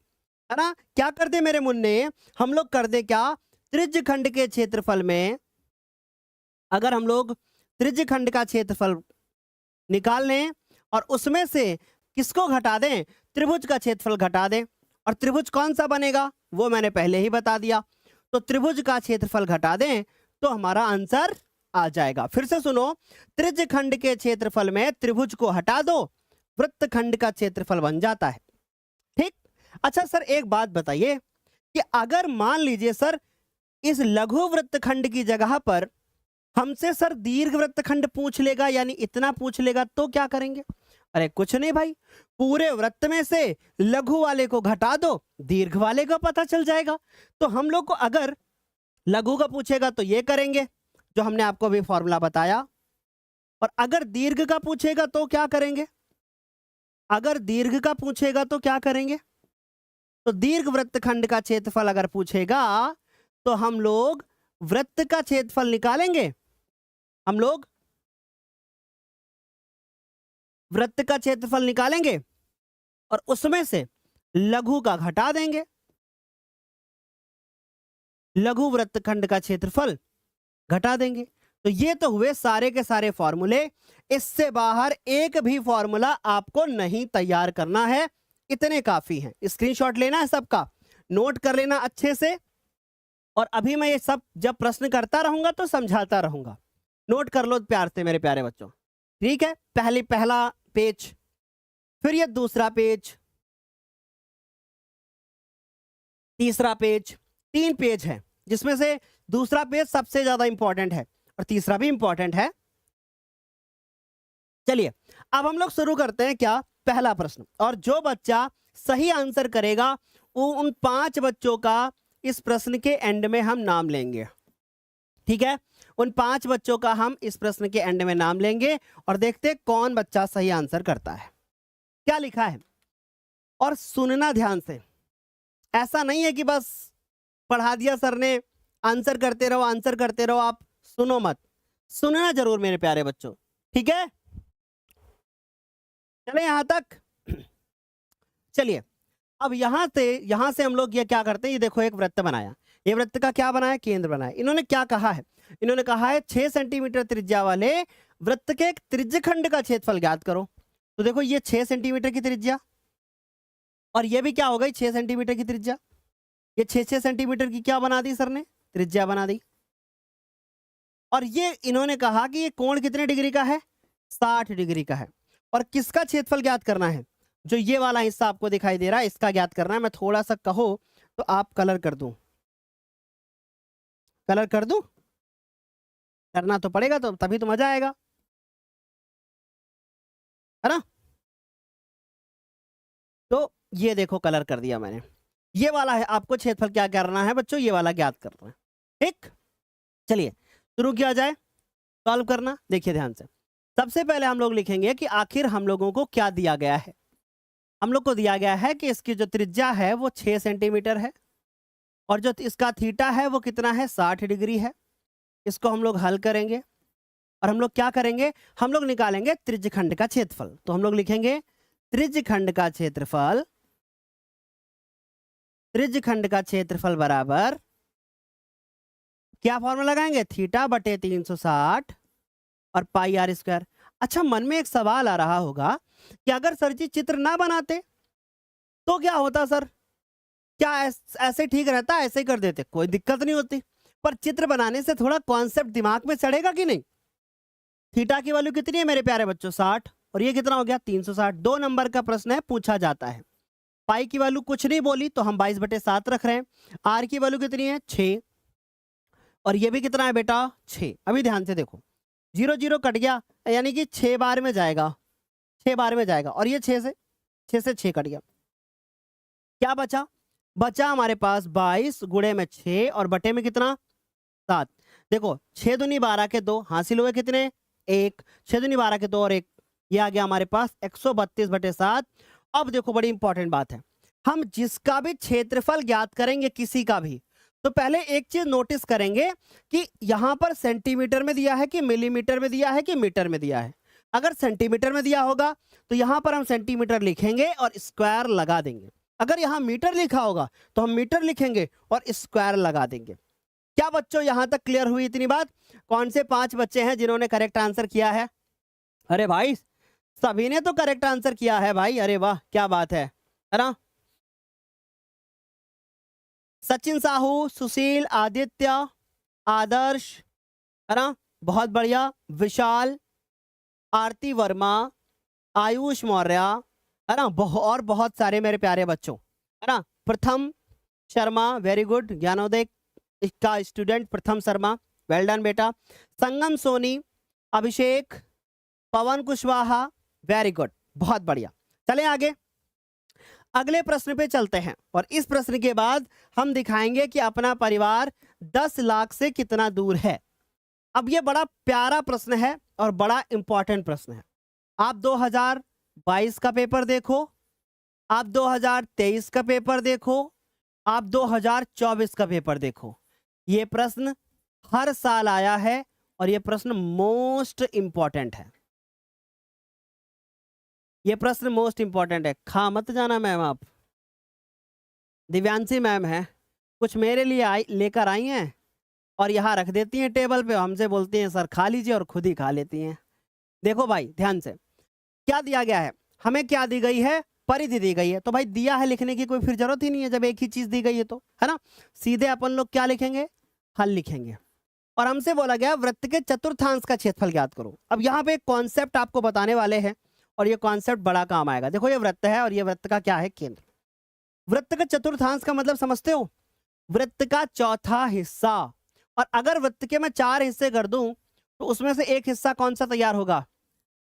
ना? क्या कर दे मेरे मुन्ने, हम लोग कर दे क्या, त्रिज्यखंड के क्षेत्रफल में अगर हम लोग त्रिज्यखंड का क्षेत्रफल निकाल लें और उसमें से किसको घटा दें, त्रिभुज का क्षेत्रफल घटा दें, और त्रिभुज कौन सा बनेगा वो मैंने पहले ही बता दिया। तो त्रिभुज का क्षेत्रफल घटा दें तो हमारा आंसर आ जाएगा। फिर से सुनो, त्रिज्यखंड के क्षेत्रफल में त्रिभुज को हटा दो, वृत्तखंड का क्षेत्रफल बन जाता है, ठीक। अच्छा सर एक बात बताइए कि अगर मान लीजिए सर इस लघु वृत्तखंड की जगह पर हमसे सर दीर्घ वृत्तखंड पूछ लेगा, यानी इतना पूछ लेगा, तो क्या करेंगे? अरे कुछ नहीं भाई, पूरे वृत्त में से लघु वाले को घटा दो, दीर्घ वाले का पता चल जाएगा। तो हम लोग को अगर लघु का पूछेगा तो ये करेंगे जो हमने आपको अभी फॉर्मूला बताया, और अगर दीर्घ का पूछेगा तो क्या करेंगे, अगर दीर्घ का पूछेगा तो क्या करेंगे? तो दीर्घ वृत्तखंड का क्षेत्रफल अगर पूछेगा तो हम लोग वृत्त का क्षेत्रफल निकालेंगे, हम लोग वृत्त का क्षेत्रफल निकालेंगे और उसमें से लघु का घटा देंगे, लघु वृत्तखंड का क्षेत्रफल घटा देंगे। तो ये तो हुए सारे के सारे फॉर्मूले, इससे बाहर एक भी फॉर्मूला आपको नहीं तैयार करना है, इतने काफी हैं। स्क्रीनशॉट लेना है सबका, नोट कर लेना अच्छे से, और अभी मैं ये सब जब प्रश्न करता रहूंगा तो समझाता रहूंगा, नोट कर लो प्यार से मेरे प्यारे बच्चों, ठीक है। पहला पेज, फिर ये दूसरा पेज, तीसरा पेज, 3 पेज है जिसमें से दूसरा पेज सबसे ज्यादा इंपॉर्टेंट है और तीसरा भी इंपॉर्टेंट है। चलिए अब हम लोग शुरू करते हैं क्या, पहला प्रश्न। और जो बच्चा सही आंसर करेगा वो उन 5 बच्चों का इस प्रश्न के एंड में हम नाम लेंगे, ठीक है। उन 5 बच्चों का हम इस प्रश्न के एंड में नाम लेंगे और देखते हैं कौन बच्चा सही आंसर करता है। क्या लिखा है, और सुनना ध्यान से, ऐसा नहीं है कि बस पढ़ा दिया सर ने, आंसर करते रहो आंसर करते रहो, आप सुनो मत, सुनना जरूर मेरे प्यारे बच्चों, ठीक है। चले यहां तक। चलिए अब यहां से हम लोग ये क्या करते हैं, ये देखो एक वृत्त बनाया, ये वृत्त का क्या बनाया, केंद्र बनाया। इन्होंने क्या कहा है, इन्होंने कहा है 6 सेंटीमीटर त्रिज्या वाले वृत्त के एक त्रिज्यखंड का क्षेत्रफल ज्ञात करो। तो देखो ये 6 सेंटीमीटर की त्रिज्या, और ये भी क्या हो गई 6 सेंटीमीटर की त्रिज्या, ये 6 सेंटीमीटर की क्या बना दी सर ने, त्रिज्या बना दी। और ये इन्होंने कहा कि ये कोण कितने डिग्री का है, 60 डिग्री का है। और किसका क्षेत्रफल ज्ञात करना है, जो ये वाला हिस्सा आपको दिखाई दे रहा है इसका ज्ञात करना है। मैं थोड़ा सा कहो तो आप कलर कर दूं, कलर कर दूं, करना तो पड़ेगा, तो तभी तो मजा आएगा, है ना। तो ये देखो कलर कर दिया मैंने, ये वाला है, आपको क्षेत्रफल क्या करना है बच्चों, ये वाला ज्ञात करना है, ठीक। चलिए शुरू किया जाए सॉल्व करना। देखिए ध्यान से, सबसे पहले हम लोग लिखेंगे कि आखिर हम लोगों को क्या दिया गया है। हम लोग को दिया गया है कि इसकी जो त्रिज्या है वो 6 सेंटीमीटर है, और जो इसका थीटा है वो कितना है, 60 डिग्री है। इसको हम लोग हल करेंगे और हम लोग क्या करेंगे, हम लोग निकालेंगे त्रिज्यखंड का क्षेत्रफल। तो हम लोग लिखेंगे त्रिज्यखंड का क्षेत्रफल, त्रिज्यखंड का क्षेत्रफल बराबर क्या फॉर्मूला लगाएंगे, थीटा बटे 360 और पाई आर स्क्वायर। अच्छा मन में एक सवाल आ रहा होगा कि अगर सर जी चित्र ना बनाते तो क्या होता सर, क्या ऐसे ठीक रहता, ऐसे ही कर देते, कोई दिक्कत नहीं होती। पर चित्र बनाने से थोड़ा कॉन्सेप्ट दिमाग में चढ़ेगा कि नहीं। थीटा की वैल्यू कितनी है मेरे प्यारे बच्चों, 60, और ये कितना हो गया 360। 2 नंबर का प्रश्न है, पूछा जाता है। पाई की वैल्यू कुछ नहीं बोली तो हम 22/7 रख रहे हैं। आर की वैल्यू कितनी है 6, और ये भी कितना है बेटा 6। अभी ध्यान से देखो, 0 0 कट गया, यानी कि 6 बार में जाएगा, 6 बार में जाएगा, और ये 6 से 6 कट गया। क्या बचा? बचा हमारे पास 22 गुणे में 6 और बटे में कितना 7। देखो 6 दूनी 12 के 2, हासिल हुए कितने 1, 6 दूनी 12 के 2 और 1, ये आ गया हमारे पास 132/7। अब देखो बड़ी इंपॉर्टेंट बात है, हम जिसका भी क्षेत्रफल ज्ञात करेंगे किसी का भी, तो पहले एक चीज नोटिस करेंगे कि यहां पर सेंटीमीटर में दिया है कि मिलीमीटर में दिया है कि मीटर में दिया है। अगर सेंटीमीटर में दिया होगा तो यहां पर हम सेंटीमीटर लिखेंगे और स्क्वायर लगा देंगे। अगर यहां मीटर लिखा होगा तो हम मीटर लिखेंगे और स्क्वायर लगा देंगे। क्या बच्चों यहां तक क्लियर हुई इतनी बात? कौन से 5 बच्चे हैं जिन्होंने करेक्ट आंसर किया है? अरे भाई सभी ने तो करेक्ट आंसर किया है भाई, अरे वाह क्या बात है ना। सचिन साहू, सुशील, आदित्य, आदर्श, है ना, बहुत बढ़िया। विशाल, आरती वर्मा, आयुष मौर्य, है ना, और बहुत सारे मेरे प्यारे बच्चों, है ना। प्रथम शर्मा, वेरी गुड। ज्ञानोदय का स्टूडेंट प्रथम शर्मा, वेल डन बेटा। संगम सोनी, अभिषेक, पवन कुशवाहा, वेरी गुड, बहुत बढ़िया। चलें आगे, अगले प्रश्न पे चलते हैं, और इस प्रश्न के बाद हम दिखाएंगे कि अपना परिवार 10 लाख से कितना दूर है। अब ये बड़ा प्यारा प्रश्न है और बड़ा इंपॉर्टेंट प्रश्न है। आप 2022 का पेपर देखो, आप 2023 का पेपर देखो, आप 2024 का पेपर देखो, ये प्रश्न हर साल आया है और ये प्रश्न मोस्ट इंपॉर्टेंट है। ये प्रश्न मोस्ट इंपॉर्टेंट है। खा मत जाना मैम, आप दिव्यांशी मैम है, कुछ मेरे लिए लेकर आई हैं और यहाँ रख देती हैं टेबल पे, हमसे बोलती हैं सर खा लीजिए और खुद ही खा लेती हैं। देखो भाई ध्यान से, क्या दिया गया है हमें, क्या दी गई है, परिधि दी गई है। तो भाई दिया है लिखने की कोई फिर जरूरत ही नहीं है, जब एक ही चीज दी गई है तो, है ना, सीधे अपन लोग क्या लिखेंगे, हल लिखेंगे। और हमसे बोला गया वृत्त के चतुर्थांश का क्षेत्रफल ज्ञात करो। अब यहाँ पे एक कॉन्सेप्ट आपको बताने वाले हैं और ये कॉन्सेप्ट बड़ा काम आएगा। देखो ये वृत्त है और ये वृत्त का क्या है, केंद्र। वृत्त का चतुर्थांश का मतलब समझते हो, वृत्त का चौथा हिस्सा। और अगर वृत्त के मैं 4 हिस्से कर दूं तो उसमें से एक हिस्सा कौन सा तैयार होगा,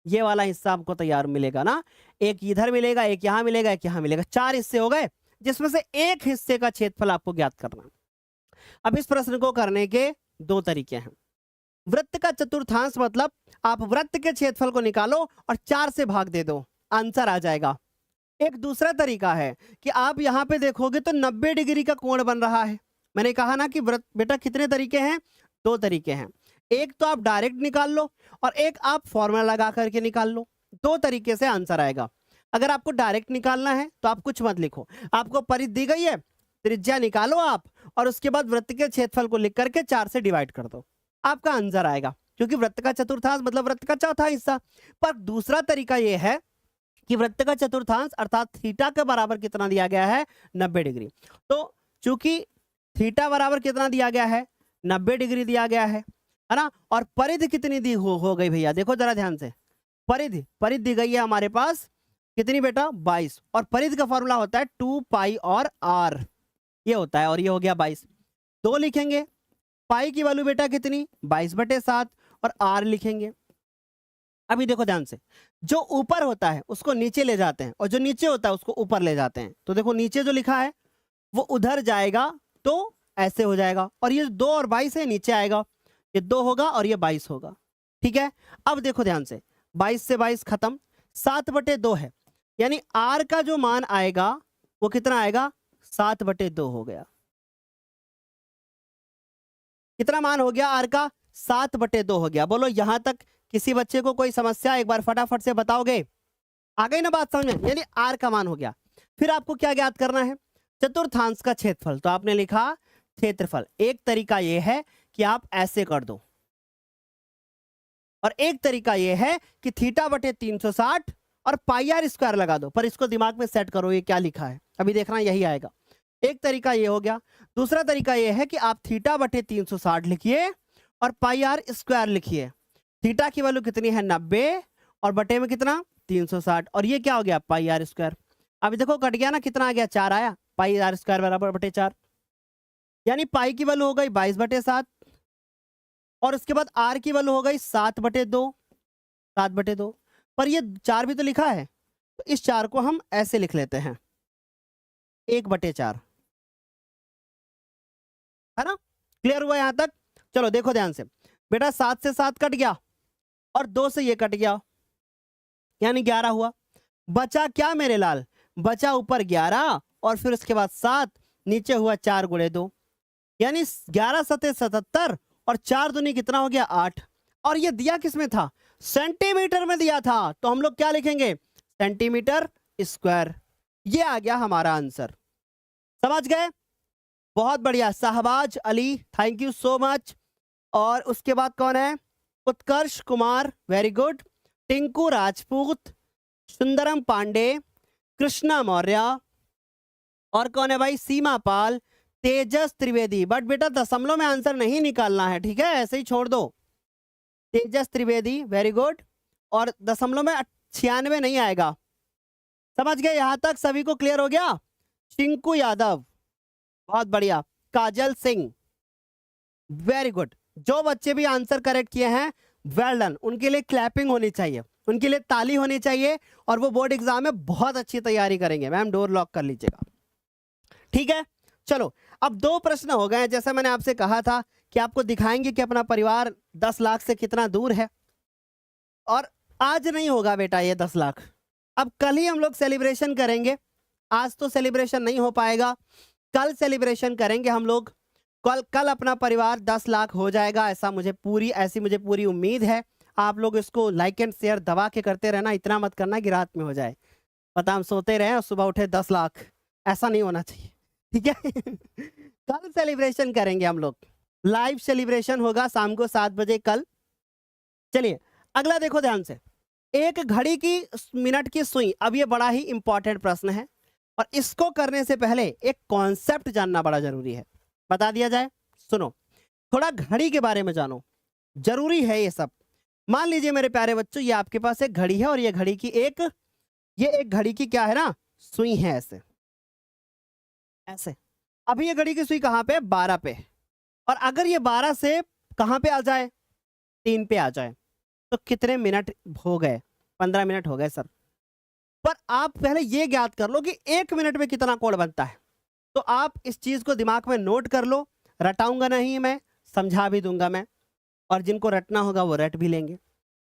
ये वाला हिस्सा आपको तैयार मिलेगा ना। एक इधर मिलेगा, एक यहां मिलेगा, एक यहां मिलेगा, 4 हिस्से हो गए, जिसमें से एक हिस्से का क्षेत्रफल आपको ज्ञात करना। अब इस प्रश्न को करने के 2 तरीके हैं। वृत्त का चतुर्थांश मतलब आप वृत्त के क्षेत्रफल को निकालो और 4 से भाग दे दो, आंसर आ जाएगा। एक दूसरा तरीका है कि आप यहां पे देखोगे तो 90 डिग्री का कोण बन रहा है। मैंने कहा ना कि वृत्त बेटा कितने तरीके हैं, 2 तरीके हैं। एक तो आप डायरेक्ट निकाल लो और एक आप फॉर्मूला लगा करके निकाल लो। 2 तरीके से आंसर आएगा। अगर आपको डायरेक्ट निकालना है तो आप कुछ मत लिखो, आपको परिधि दी गई है, त्रिज्या निकालो आप और उसके बाद वृत्त के क्षेत्रफल को लिख करके 4 से डिवाइड कर दो, आपका आंसर आएगा। क्योंकि वृत्त का चतुर्थांश मतलब वृत्त का चौथा हिस्सा। पर दूसरा तरीका यह है कि वृत्त का चतुर्थांश अर्थात थीटा के बराबर कितना दिया गया है, 90 डिग्री। तो चूंकि थीटा बराबर कितना दिया गया है, 90 डिग्री दिया गया है ना। और परिधि कितनी दी हो गई भैया, देखो जरा ध्यान से, परिधि दी गई है हमारे पास कितनी बेटा 22, और परिधि का फॉर्मूला होता है 2 पाई और आर, ये होता है, और ये हो गया 22। 2 लिखेंगे, पाई की वैल्यू बेटा कितनी 22/7 और आर लिखेंगे। अभी देखो ध्यान से, जो ऊपर होता है उसको नीचे ले जाते हैं और जो नीचे होता है उसको ऊपर ले जाते हैं। तो देखो नीचे जो लिखा है वो उधर जाएगा तो ऐसे हो जाएगा, और ये 2 और 22 है नीचे आएगा, ये 2 होगा और ये 22 होगा। ठीक है, अब देखो ध्यान से, 22 से 22 खत्म, 7/2 है, यानी आर का जो मान आएगा वो कितना आएगा, 7/2 हो गया। कितना मान हो गया आर का, 7/2 हो गया। बोलो यहां तक किसी बच्चे को कोई समस्या, एक बार फटाफट से बताओगे, आ गई ना बात समझ में, यानी आर का मान हो गया। फिर आपको क्या ज्ञात करना है, चतुर्थांश का क्षेत्रफल। तो आपने लिखा क्षेत्रफल। एक तरीका यह है कि आप ऐसे कर दो, और एक तरीका यह है कि θ/360 और पाई r स्क्वायर लगा दो। पर इसको दिमाग में सेट करो, ये क्या लिखा है, अभी देखना यही आएगा। एक तरीका ये हो गया। दूसरा तरीका ये है कि आप थीटा बटे 360 लिखिए और पाई आर स्क्वायर लिखिए। थीटा की वैल्यू कितनी है 90 और बटे में कितना 360 और ये क्या हो गया पाई आर स्क्वायर। अभी देखो कट गया ना, कितना आ गया 4 आया, पाई आर स्क्वायर बराबर बटे 4, यानी पाई की वैल्यू हो गई 22/7 और उसके बाद आर की वैल्यू हो गई 7/2, 7/2। पर ये 4 भी तो लिखा है, तो इस 4 को हम ऐसे लिख लेते हैं 1/4, है ना। क्लियर हुआ यहां तक। चलो देखो ध्यान से बेटा, 7 से 7 कट गया और 2 से ये कट गया, यानी 11 हुआ। बचा क्या मेरे लाल, बचा ऊपर 11 और फिर उसके बाद 7, नीचे हुआ 4 गुणे 2, यानी 11 सते 77 और 4 दूनी कितना हो गया 8। और ये दिया किसमें था, सेंटीमीटर में दिया था, तो हम लोग क्या लिखेंगे सेंटीमीटर स्क्वायर। ये आ गया हमारा आंसर। समझ गए, बहुत बढ़िया। Shahbaz Ali, thank you so much. और उसके बाद कौन है, उत्कर्ष कुमार, वेरी गुड। टिंकू राजपूत, सुंदरम पांडे, कृष्णा मौर्य, और कौन है भाई सीमा पाल, तेजस त्रिवेदी। बट बेटा दशमलव में आंसर नहीं निकालना है, ठीक है, ऐसे ही छोड़ दो। तेजस त्रिवेदी, वेरी गुड। और दशमलव में 96 नहीं आएगा। समझ गए यहां तक, सभी को क्लियर हो गया। टिंकू यादव, बहुत बढ़िया। काजल सिंह, वेरी गुड। जो बच्चे भी आंसर करेक्ट किए हैं वेल डन, उनके लिए क्लैपिंग होनी चाहिए, उनके लिए ताली होनी चाहिए, और वो बोर्ड एग्जाम में बहुत अच्छी तैयारी करेंगे। मैम डोर लॉक कर लीजिएगा, ठीक है। चलो अब 2 प्रश्न हो गए। जैसा मैंने आपसे कहा था कि आपको दिखाएंगे कि अपना परिवार 10 लाख से कितना दूर है, और आज नहीं होगा बेटा ये 10 लाख, अब कल ही हम लोग सेलिब्रेशन करेंगे। आज तो सेलिब्रेशन नहीं हो पाएगा, कल सेलिब्रेशन करेंगे हम लोग। कल अपना परिवार 10 लाख हो जाएगा, ऐसी मुझे पूरी उम्मीद है। आप लोग इसको लाइक एंड शेयर दबा के करते रहना, इतना मत करना कि रात में हो जाए, पता हम सोते रहे और सुबह उठे 10 लाख, ऐसा नहीं होना चाहिए, ठीक है। कल सेलिब्रेशन करेंगे हम लोग, लाइव सेलिब्रेशन होगा शाम को 7 बजे कल। चलिए अगला देखो ध्यान से, एक घड़ी की मिनट की सुई। अब ये बड़ा ही इंपॉर्टेंट प्रश्न है, और इसको करने से पहले एक कॉन्सेप्ट जानना बड़ा जरूरी है, बता दिया जाए। सुनो, थोड़ा घड़ी के बारे में जानो, जरूरी है ये सब। मान लीजिए मेरे प्यारे बच्चों, ये आपके पास एक घड़ी है, और ये घड़ी की एक घड़ी की क्या है ना, सुई है, ऐसे ऐसे। अभी ये घड़ी की सुई कहां पे, 12 पे, और अगर ये 12 से कहां पे आ जाए, 3 पे आ जाए, तो कितने मिनट हो गए, 15 मिनट हो गए सर। पर आप पहले ये ज्ञात कर लो कि 1 मिनट में कितना कोण बनता है। तो आप इस चीज को दिमाग में नोट कर लो, रटाऊंगा नहीं मैं, समझा भी दूंगा मैं, और जिनको रटना होगा वो रट भी लेंगे।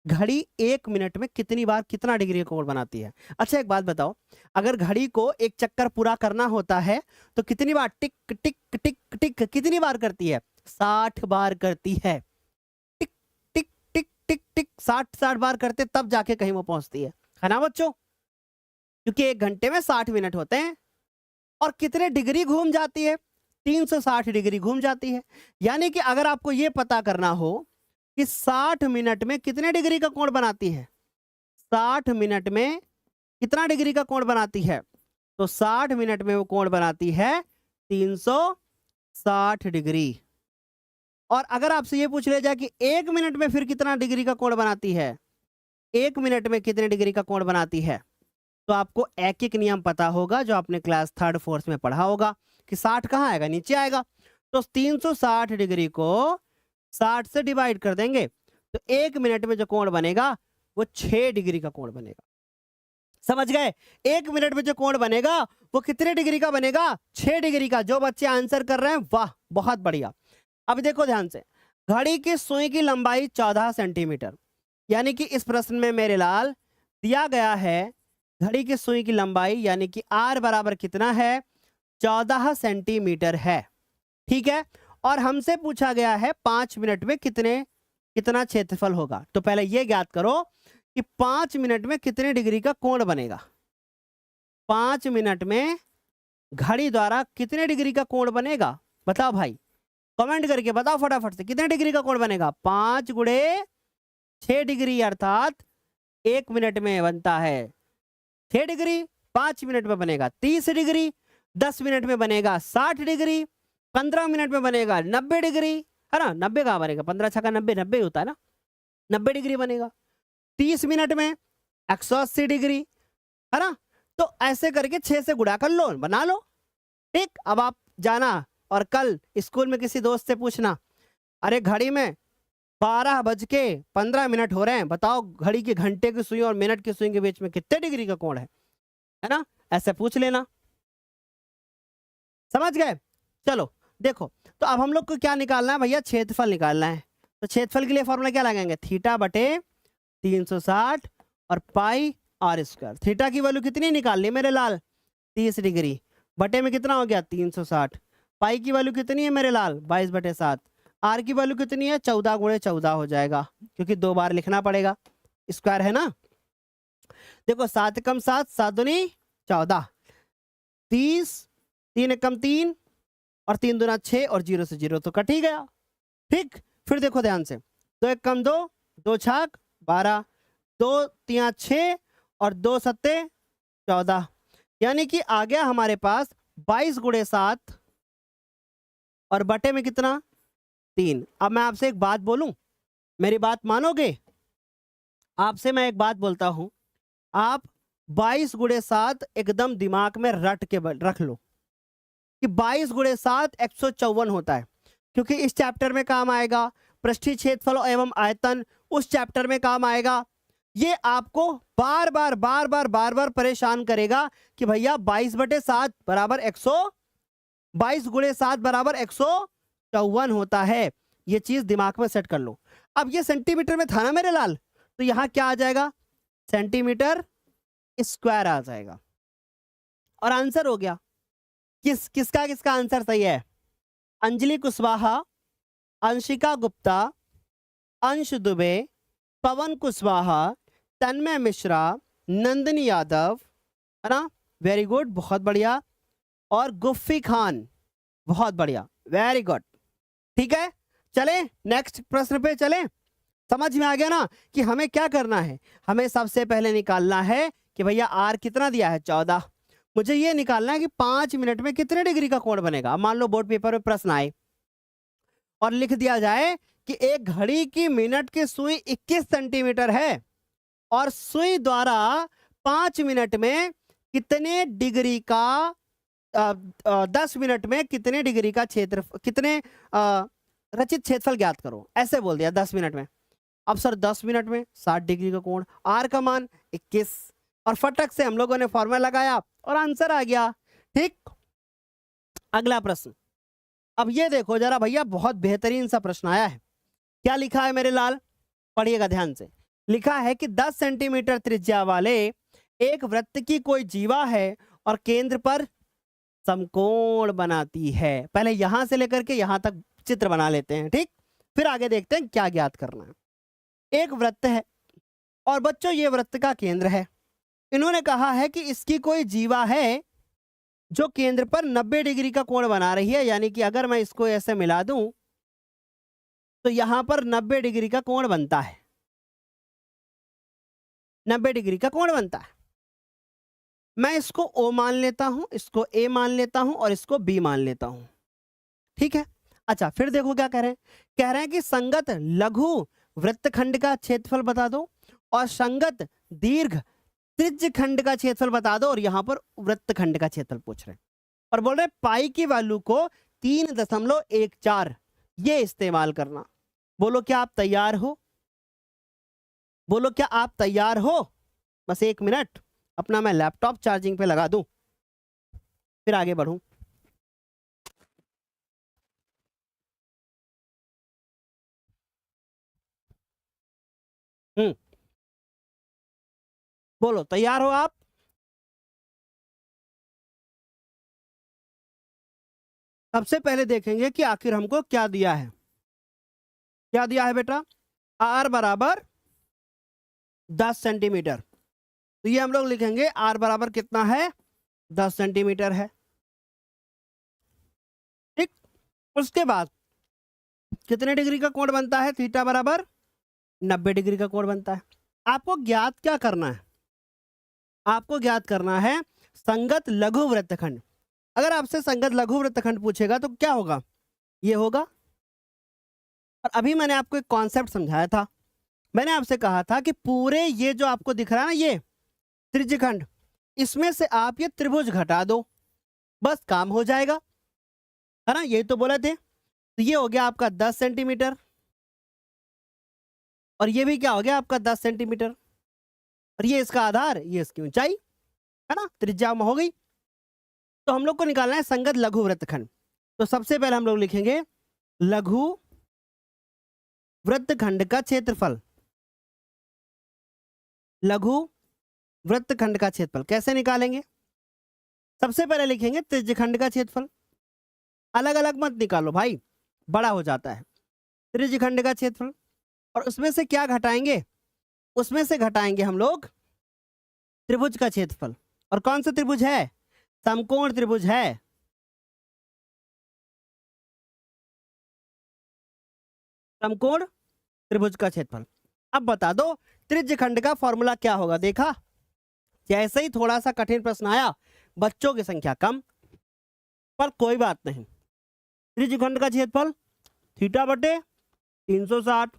घड़ी 1 मिनट में कितनी बार कितना डिग्री का कोण बनाती है। अच्छा एक बात बताओ, अगर घड़ी को एक चक्कर पूरा करना होता है तो कितनी बार टिक टिक टिक टिक कितनी बार करती है, 60 बार करती है। टिक टिक टिक टिक टिक 60 बार करते तब जाके कहीं वो पहुंचती है ना बच्चों, क्योंकि 1 घंटे में 60 मिनट होते हैं। और कितने डिग्री घूम जाती है, 360 डिग्री घूम जाती है। यानी कि अगर आपको यह पता करना हो कि 60 मिनट में कितने डिग्री का कोण बनाती है, 60 मिनट में कितना डिग्री का कोण बनाती है, तो 60 मिनट में वो कोण बनाती है 360 डिग्री। और अगर आपसे ये पूछ लिया जाए कि 1 मिनट में फिर कितना डिग्री का कोण बनाती है, 1 मिनट में कितने डिग्री का कोण बनाती है, तो आपको एक एक नियम पता होगा जो आपने क्लास 3rd 4th में पढ़ा होगा कि 60 कहाँ आएगा, नीचे आएगा। तो 360 डिग्री को 60 से डिवाइड कर देंगे, तो 1 मिनट में जो कोण बनेगा वो 6 डिग्री का कोण बनेगा। समझ गए, 1 मिनट में जो कोण बनेगा वो कितने डिग्री का बनेगा, 6 डिग्री का। जो बच्चे आंसर कर रहे हैं वाह, बहुत बढ़िया। अब देखो ध्यान से, घड़ी की सुई की लंबाई 14 सेंटीमीटर, यानी कि इस प्रश्न में मेरे लाल दिया गया है घड़ी की सुई की लंबाई, यानी कि आर बराबर कितना है, 14 सेंटीमीटर है, ठीक है। और हमसे पूछा गया है 5 मिनट में कितना क्षेत्रफल होगा। तो पहले यह ज्ञात करो कि 5 मिनट में कितने डिग्री का कोण बनेगा। 5 मिनट में घड़ी द्वारा कितने डिग्री का कोण बनेगा, बताओ भाई, कमेंट करके बताओ फटाफट से, कितने डिग्री का कोण बनेगा। 5 गुणे 6 डिग्री, अर्थात 1 मिनट में बनता है 6 डिग्री, 5 मिनट में बनेगा 30 डिग्री। 10 मिनट में बनेगा 60 डिग्री, 15 मिनट में बनेगा 90 डिग्री, है ना, 90 कहाँ बनेगा, 15 छक्का 90, 90 होता है ना, 90 डिग्री बनेगा। 30 मिनट में 180 डिग्री, है ना। तो ऐसे करके 6 से गुणा कर लो, बना लो। ठीक, अब आप जाना और कल स्कूल में किसी दोस्त से पूछना, अरे घड़ी में 12:15 हो रहे हैं, बताओ घड़ी के घंटे की सुई और मिनट की सुई के बीच में कितने डिग्री का कोण है ना, ऐसे पूछ लेना। समझ गए? चलो देखो, तो अब हम लोग को क्या निकालना है भैया, क्षेत्रफल निकालना है। तो क्षेत्रफल के लिए फॉर्मूला क्या लगाएंगे, थीटा बटे 360 और पाई आर स्क्वायर। थीटा की वैल्यू कितनी निकालनी है मेरे लाल, 30 डिग्री, बटे में कितना हो गया 360, पाई की वैल्यू कितनी है मेरे लाल 22/7, आर की वैल्यू कितनी है 14 × 14 हो जाएगा, क्योंकि 2 बार लिखना पड़ेगा, स्क्वायर है ना। देखो 7 कम 7, 7 दूनी 14, 30, 3 कम 3 और 3 दूना 6 और 0 से 0 तो कट ही गया। ठीक, फिर देखो ध्यान से, 2 1 कम 2, 2 छक 12, 2 3 6 और 2 7 14, यानी कि आ गया हमारे पास 22 × 7 और बटे में कितना 3। अब मैं आपसे एक बात बोलूं, मेरी बात मानोगे? आपसे मैं एक बात बोलता हूं, आप 22 × 7 एकदम दिमाग में रट के रख लो कि 22 × 7 154 होता है, क्योंकि इस चैप्टर में काम आएगा। पृष्ठीय क्षेत्रफल एवं आयतन उस चैप्टर में काम आएगा। ये आपको बार बार परेशान करेगा कि भैया 22/7 बराबर 22 × 7 बराबर 154 होता है। ये चीज दिमाग में सेट कर लो। अब ये सेंटीमीटर में था ना मेरे लाल, तो यहां क्या आ जाएगा, सेंटीमीटर स्क्वायर आ जाएगा और आंसर हो गया। किसका आंसर सही है, अंजलि कुशवाहा, अंशिका गुप्ता, अंश दुबे, पवन कुशवाहा, तन्मय मिश्रा, नंदिनी यादव, है ना, वेरी गुड, बहुत बढ़िया, और गुफ्फी खान, बहुत बढ़िया, वेरी गुड। ठीक है, चले नेक्स्ट प्रश्न पे चले। समझ में आ गया ना कि हमें क्या करना है, हमें सबसे पहले निकालना है कि भैया आर कितना दिया है 14, मुझे ये निकालना है कि 5 मिनट में कितने डिग्री का कोण बनेगा। मान लो बोर्ड पेपर में प्रश्न आए और लिख दिया जाए कि एक घड़ी की मिनट की सुई 21 सेंटीमीटर है और सुई द्वारा 5 मिनट में कितने डिग्री का 10 मिनट में कितने डिग्री का क्षेत्र, कितने रचित क्षेत्रफल ज्ञात करो, ऐसे बोल दिया 10 मिनट में। अब सर 10 मिनट में 60 डिग्री का कोण, आर का मान 21, और फटक से हम लोगों ने फॉर्मूला लगाया और आंसर आ गया। ठीक, अगला प्रश्न। अब ये देखो जरा भैया, बहुत बेहतरीन सा प्रश्न आया है। क्या लिखा है मेरे लाल, पढ़िएगा ध्यान से। लिखा है कि 10 सेंटीमीटर त्रिज्या वाले एक वृत्त की कोई जीवा है और केंद्र पर समकोण बनाती है। पहले यहां से लेकर के यहां तक चित्र बना लेते हैं, ठीक, फिर आगे देखते हैं क्या ज्ञात करना है। एक वृत्त है और बच्चों ये वृत्त का केंद्र है। इन्होंने कहा है कि इसकी कोई जीवा है जो केंद्र पर 90 डिग्री का कोण बना रही है, यानी कि अगर मैं इसको ऐसे मिला दूं तो यहां पर 90 डिग्री का कोण बनता है, 90 डिग्री का कोण बनता है। मैं इसको O मान लेता हूं, इसको A मान लेता हूं और इसको B मान लेता हूं, ठीक है। अच्छा, फिर देखो क्या कह रहे हैं, कह रहे हैं कि संगत लघु वृत्तखंड का क्षेत्रफल बता दो और संगत दीर्घ त्रिज्य खंड का क्षेत्रफल बता दो, और यहां पर वृत्तखंड का क्षेत्रफल पूछ रहे हैं और बोल रहे पाई की वैल्यू को 3.14 ये इस्तेमाल करना। बोलो क्या आप तैयार हो, बोलो क्या आप तैयार हो। बस 1 मिनट अपना मैं लैपटॉप चार्जिंग पे लगा दूं, फिर आगे बढ़ूं। बोलो तैयार हो आप। सबसे पहले देखेंगे कि आखिर हमको क्या दिया है। क्या दिया है बेटा, आर बराबर 10 सेंटीमीटर, तो ये हम लोग लिखेंगे आर बराबर कितना है 10 सेंटीमीटर है, ठीक। उसके बाद कितने डिग्री का कोण बनता है, थीटा बराबर 90 डिग्री का कोण बनता है। आपको ज्ञात क्या करना है, आपको ज्ञात करना है संगत लघु वृत्तखंड। अगर आपसे संगत लघु वृत्तखंड पूछेगा तो क्या होगा, ये होगा। और अभी मैंने आपको एक कॉन्सेप्ट समझाया था, मैंने आपसे कहा था कि पूरे ये जो आपको दिख रहा है ना, ये त्रिज्यखंड, इसमें से आप ये त्रिभुज घटा दो, बस काम हो जाएगा, है ना, यही तो बोले थे। तो ये हो गया आपका 10 सेंटीमीटर, और ये भी क्या हो गया आपका 10 सेंटीमीटर, और ये इसका आधार, ये इसकी ऊंचाई, है ना, त्रिज्या हो गई। तो हम लोग को निकालना है संगत लघु वृत्तखंड। तो सबसे पहले हम लोग लिखेंगे लघु वृत्तखंड का क्षेत्रफल। लघु वृत्तखंड का क्षेत्रफल कैसे निकालेंगे? सबसे पहले लिखेंगे त्रिज्यखंड का क्षेत्रफल। अलग अलग मत निकालो भाई, बड़ा हो जाता है। त्रिज्यखंड का क्षेत्रफल, और उसमें से क्या घटाएंगे? उसमें से घटाएंगे हम लोग त्रिभुज का क्षेत्रफल। और कौन सा त्रिभुज है? समकोण त्रिभुज है। समकोण त्रिभुज का क्षेत्रफल। अब बता दो त्रिज्यखंड का फॉर्मूला क्या होगा? देखा, जैसे ही थोड़ा सा कठिन प्रश्न आया, बच्चों की संख्या कम, पर कोई बात नहीं। त्रिज्यखंड का क्षेत्रफल थीटा बटे 360,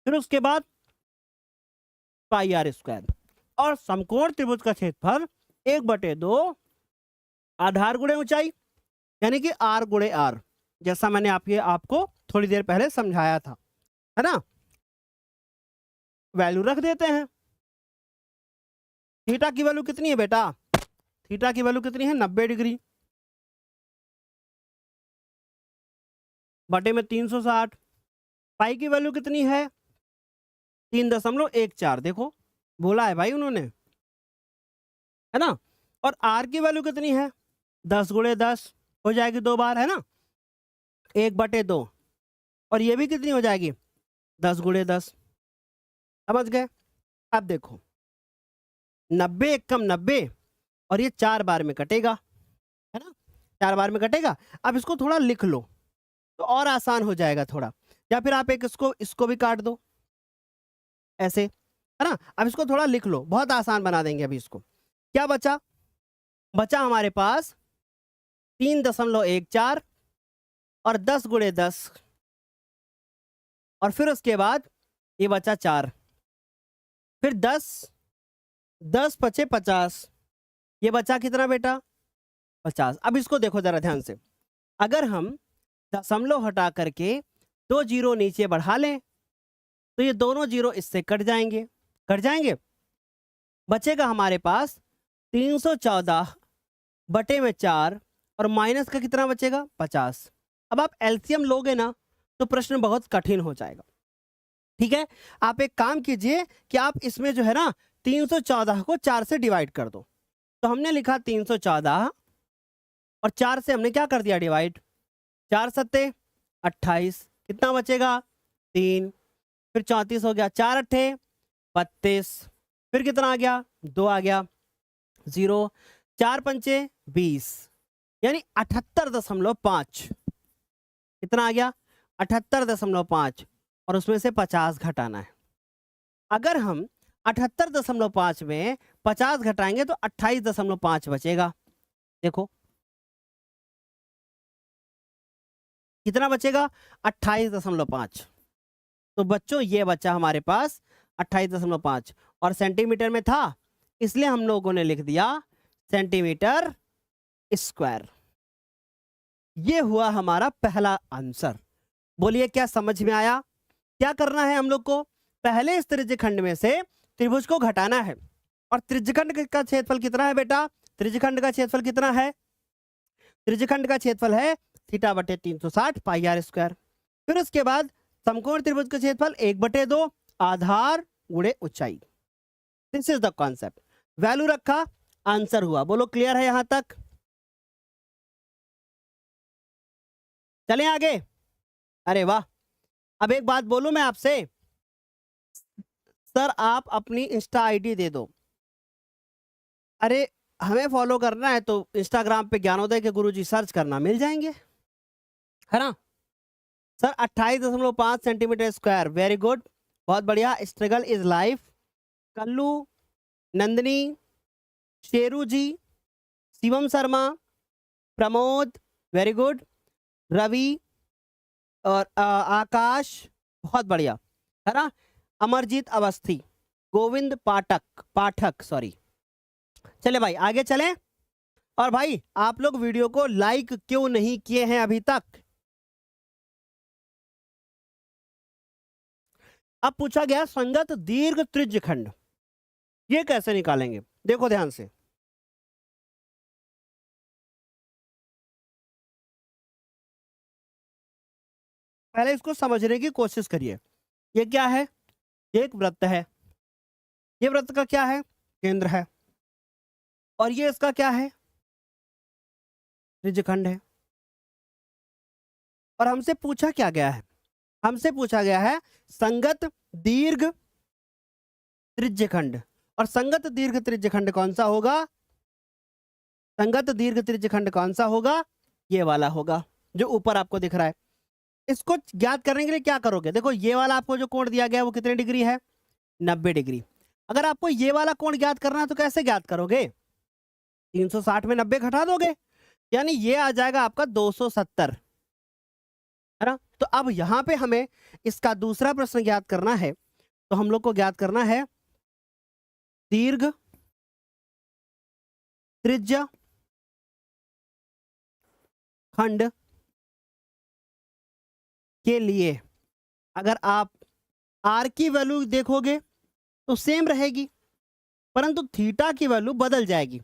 फिर उसके बाद पाई आर स्क्वायर, और समकोण त्रिभुज का क्षेत्रफल 1/2 आधार गुणे ऊंचाई, यानी कि आर गुणे आर, जैसा मैंने आपको थोड़ी देर पहले समझाया था, है ना। वैल्यू रख देते हैं। थीटा की वैल्यू कितनी है बेटा? थीटा की वैल्यू कितनी है? 90 डिग्री बटे में 360। पाई की वैल्यू कितनी है? 3.14। देखो, बोला है भाई उन्होंने, है ना। और आर की वैल्यू कितनी है? 10 गुणे 10 हो जाएगी 2 बार, है ना, 1/2। और ये भी कितनी हो जाएगी? 10 गुणे 10। समझ गए? अब देखो, 90 एकम 90, और ये 4 बार में कटेगा, है ना, 4 बार में कटेगा। अब इसको थोड़ा लिख लो तो और आसान हो जाएगा थोड़ा, या फिर आप एक इसको भी काट दो ऐसे, है ना। अब इसको थोड़ा लिख लो, बहुत आसान बना देंगे अभी इसको। क्या बचा? बचा हमारे पास 3.14 और 10 गुणे 10, और फिर उसके बाद ये बचा 4, फिर 10 पचे 50, ये बचा कितना बेटा? 50। अब इसको देखो जरा ध्यान से, अगर हम दशमलव हटा करके 2 जीरो नीचे बढ़ा लें तो ये दोनों जीरो इससे कट जाएंगे, कट जाएंगे। बचेगा हमारे पास 314 बटे में 4, और माइनस का कितना बचेगा? 50। अब आप एलसीएम लोगे ना तो प्रश्न बहुत कठिन हो जाएगा, ठीक है। आप एक काम कीजिए कि आप इसमें जो है ना 314 को 4 से डिवाइड कर दो। तो हमने लिखा 314, और 4 से हमने क्या कर दिया डिवाइड, 4 सत्ते 28, कितना बचेगा? 3, फिर 34 हो गया, 4 अट्ठे 32, फिर कितना आ गया? 2 आ गया, 0, 4 पंचे 20, यानी 78.5। कितना आ गया? 78.5, और उसमें से 50 घटाना है। अगर हम 78.5 में 50 घटाएंगे तो 28.5 बचेगा। देखो कितना बचेगा? 28.5। तो बच्चों ये बच्चा हमारे पास 28.5, और सेंटीमीटर में था इसलिए हम लोगों ने लिख दिया सेंटीमीटर स्क्वायर। ये हुआ हमारा पहला आंसर। बोलिए क्या समझ में आया? क्या करना है हम लोग को? पहले इस त्रिज्यखंड में से त्रिभुज को घटाना है। और त्रिज्यखंड का क्षेत्रफल कितना है बेटा? त्रिज्यखंड का क्षेत्रफल कितना है? त्रिज्यखंड का क्षेत्रफल है थीटा बटे 360 पाई आर स्क्वायर। फिर उसके बाद समकोण त्रिभुज का क्षेत्रफल 1/2 आधार गुणे ऊंचाई। This is the concept. Value रखा, आंसर हुआ। बोलो क्लियर है यहां तक? चलें आगे। अरे वाह। अब एक बात बोलूं मैं आपसे, सर आप अपनी इंस्टा आईडी दे दो। अरे हमें फॉलो करना है तो इंस्टाग्राम पे ज्ञानोदय के गुरुजी सर्च करना, मिल जाएंगे, है ना। Sir 28.5 centimetre square, very good, बहुत बढ़िया। Struggle is life, Kallu, Nandini, Sheru ji, Shivam Sharma, Pramod, very good. Ravi और आकाश, बहुत बढ़िया, है ना। अमरजीत अवस्थी, गोविंद पाठक सॉरी। चले भाई आगे चलें। और भाई आप लोग वीडियो को लाइक क्यों नहीं किए हैं अभी तक? अब पूछा गया संगत दीर्घ त्रिज्यखंड, ये कैसे निकालेंगे? देखो ध्यान से। पहले इसको समझने की कोशिश करिए। ये क्या है? ये एक वृत्त है। ये वृत्त का क्या है? केंद्र है। और ये इसका क्या है? त्रिज्यखंड है। और हमसे पूछा क्या गया है? हमसे पूछा गया है संगत दीर्घ त्रिज्यखंड। और संगत दीर्घ त्रिज्यखंड कौन सा होगा? संगत दीर्घ त्रिज्यखंड कौन सा होगा? ये वाला होगा जो ऊपर आपको दिख रहा है। इसको ज्ञात करने के लिए क्या करोगे? देखो ये वाला आपको जो कोण दिया गया है वो कितने डिग्री है? 90 डिग्री। अगर आपको ये वाला कोण ज्ञात करना है तो कैसे ज्ञात करोगे? 360 में 90 घटा दोगे, यानी ये आ जाएगा आपका 270, है ना। तो अब यहां पे हमें इसका दूसरा प्रश्न ज्ञात करना है। तो हम लोग को ज्ञात करना है दीर्घ त्रिज्या खंड के लिए अगर आप आर की वैल्यू देखोगे तो सेम रहेगी, परंतु थीटा की वैल्यू बदल जाएगी।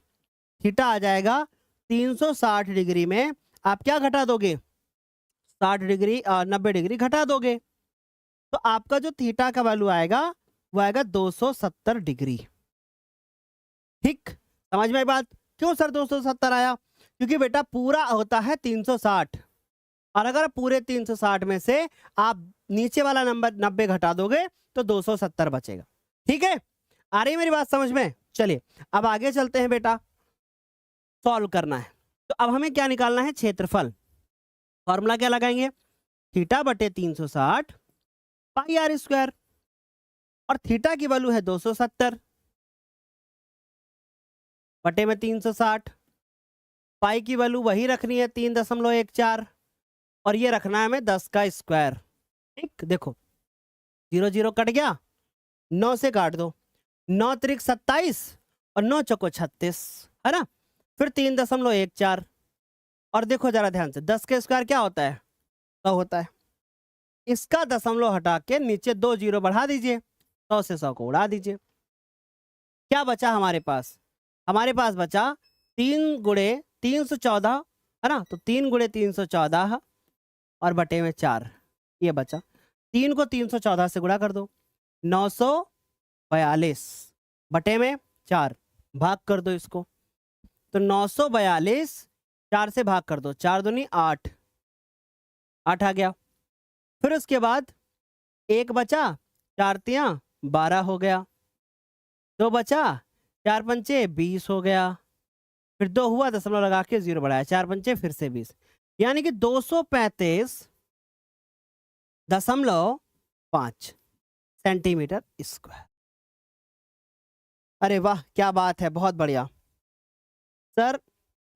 थीटा आ जाएगा 360 डिग्री में आप क्या घटा दोगे? 60 डिग्री 90 डिग्री घटा दोगे, तो आपका जो थीटा का वैल्यू आएगा वो आएगा 270 डिग्री। ठीक, समझ में आई बात? क्यों सर 270 आया? क्योंकि बेटा पूरा होता है 360, और अगर पूरे 360 में से आप नीचे वाला नंबर 90 घटा दोगे तो 270 बचेगा। ठीक है, आ रही मेरी बात समझ में? चलिए अब आगे चलते हैं बेटा, सॉल्व करना है। तो अब हमें क्या निकालना है? क्षेत्रफल। फॉर्मूला क्या लगाएंगे? थीटा बटे 360 पाई आर स्क्वायर, और थीटा की वैल्यू है 270 बटे में 360, पाई की वैल्यू वही रखनी है 3.14, और ये रखना है हमें 10 का स्क्वायर। ठीक, देखो 0 0 कट गया, 9 से काट दो, 9 त्रिक 27 और 9 चौको 36, है ना। फिर 3.14, और देखो जरा ध्यान से 10 का स्क्वायर क्या होता है? 100 होता है। इसका दशमलव हटा के नीचे 2 0 बढ़ा दीजिए, 100 से 100 को उड़ा दीजिए। क्या बचा हमारे पास? हमारे पास बचा 3 गुणे 314, है ना। तो 3 गुणे 314 और बटे में 4, ये बचा। 3 को 314 से गुणा कर दो, 942 बटे में 4, भाग कर दो इसको, तो 942 4 से भाग कर दो, 4 दूनी 8, 8 आ गया। फिर उसके बाद 1 बचा, 4 तियां 12 हो गया, 2 बचा, 4 पंचे 20 हो गया, फिर 2 हुआ, दशमलव लगा के 0 बढ़ाया, 4 पंचे फिर से 20, यानी कि 235.5 सेंटीमीटर स्क्वायर। अरे वाह क्या बात है, बहुत बढ़िया। सर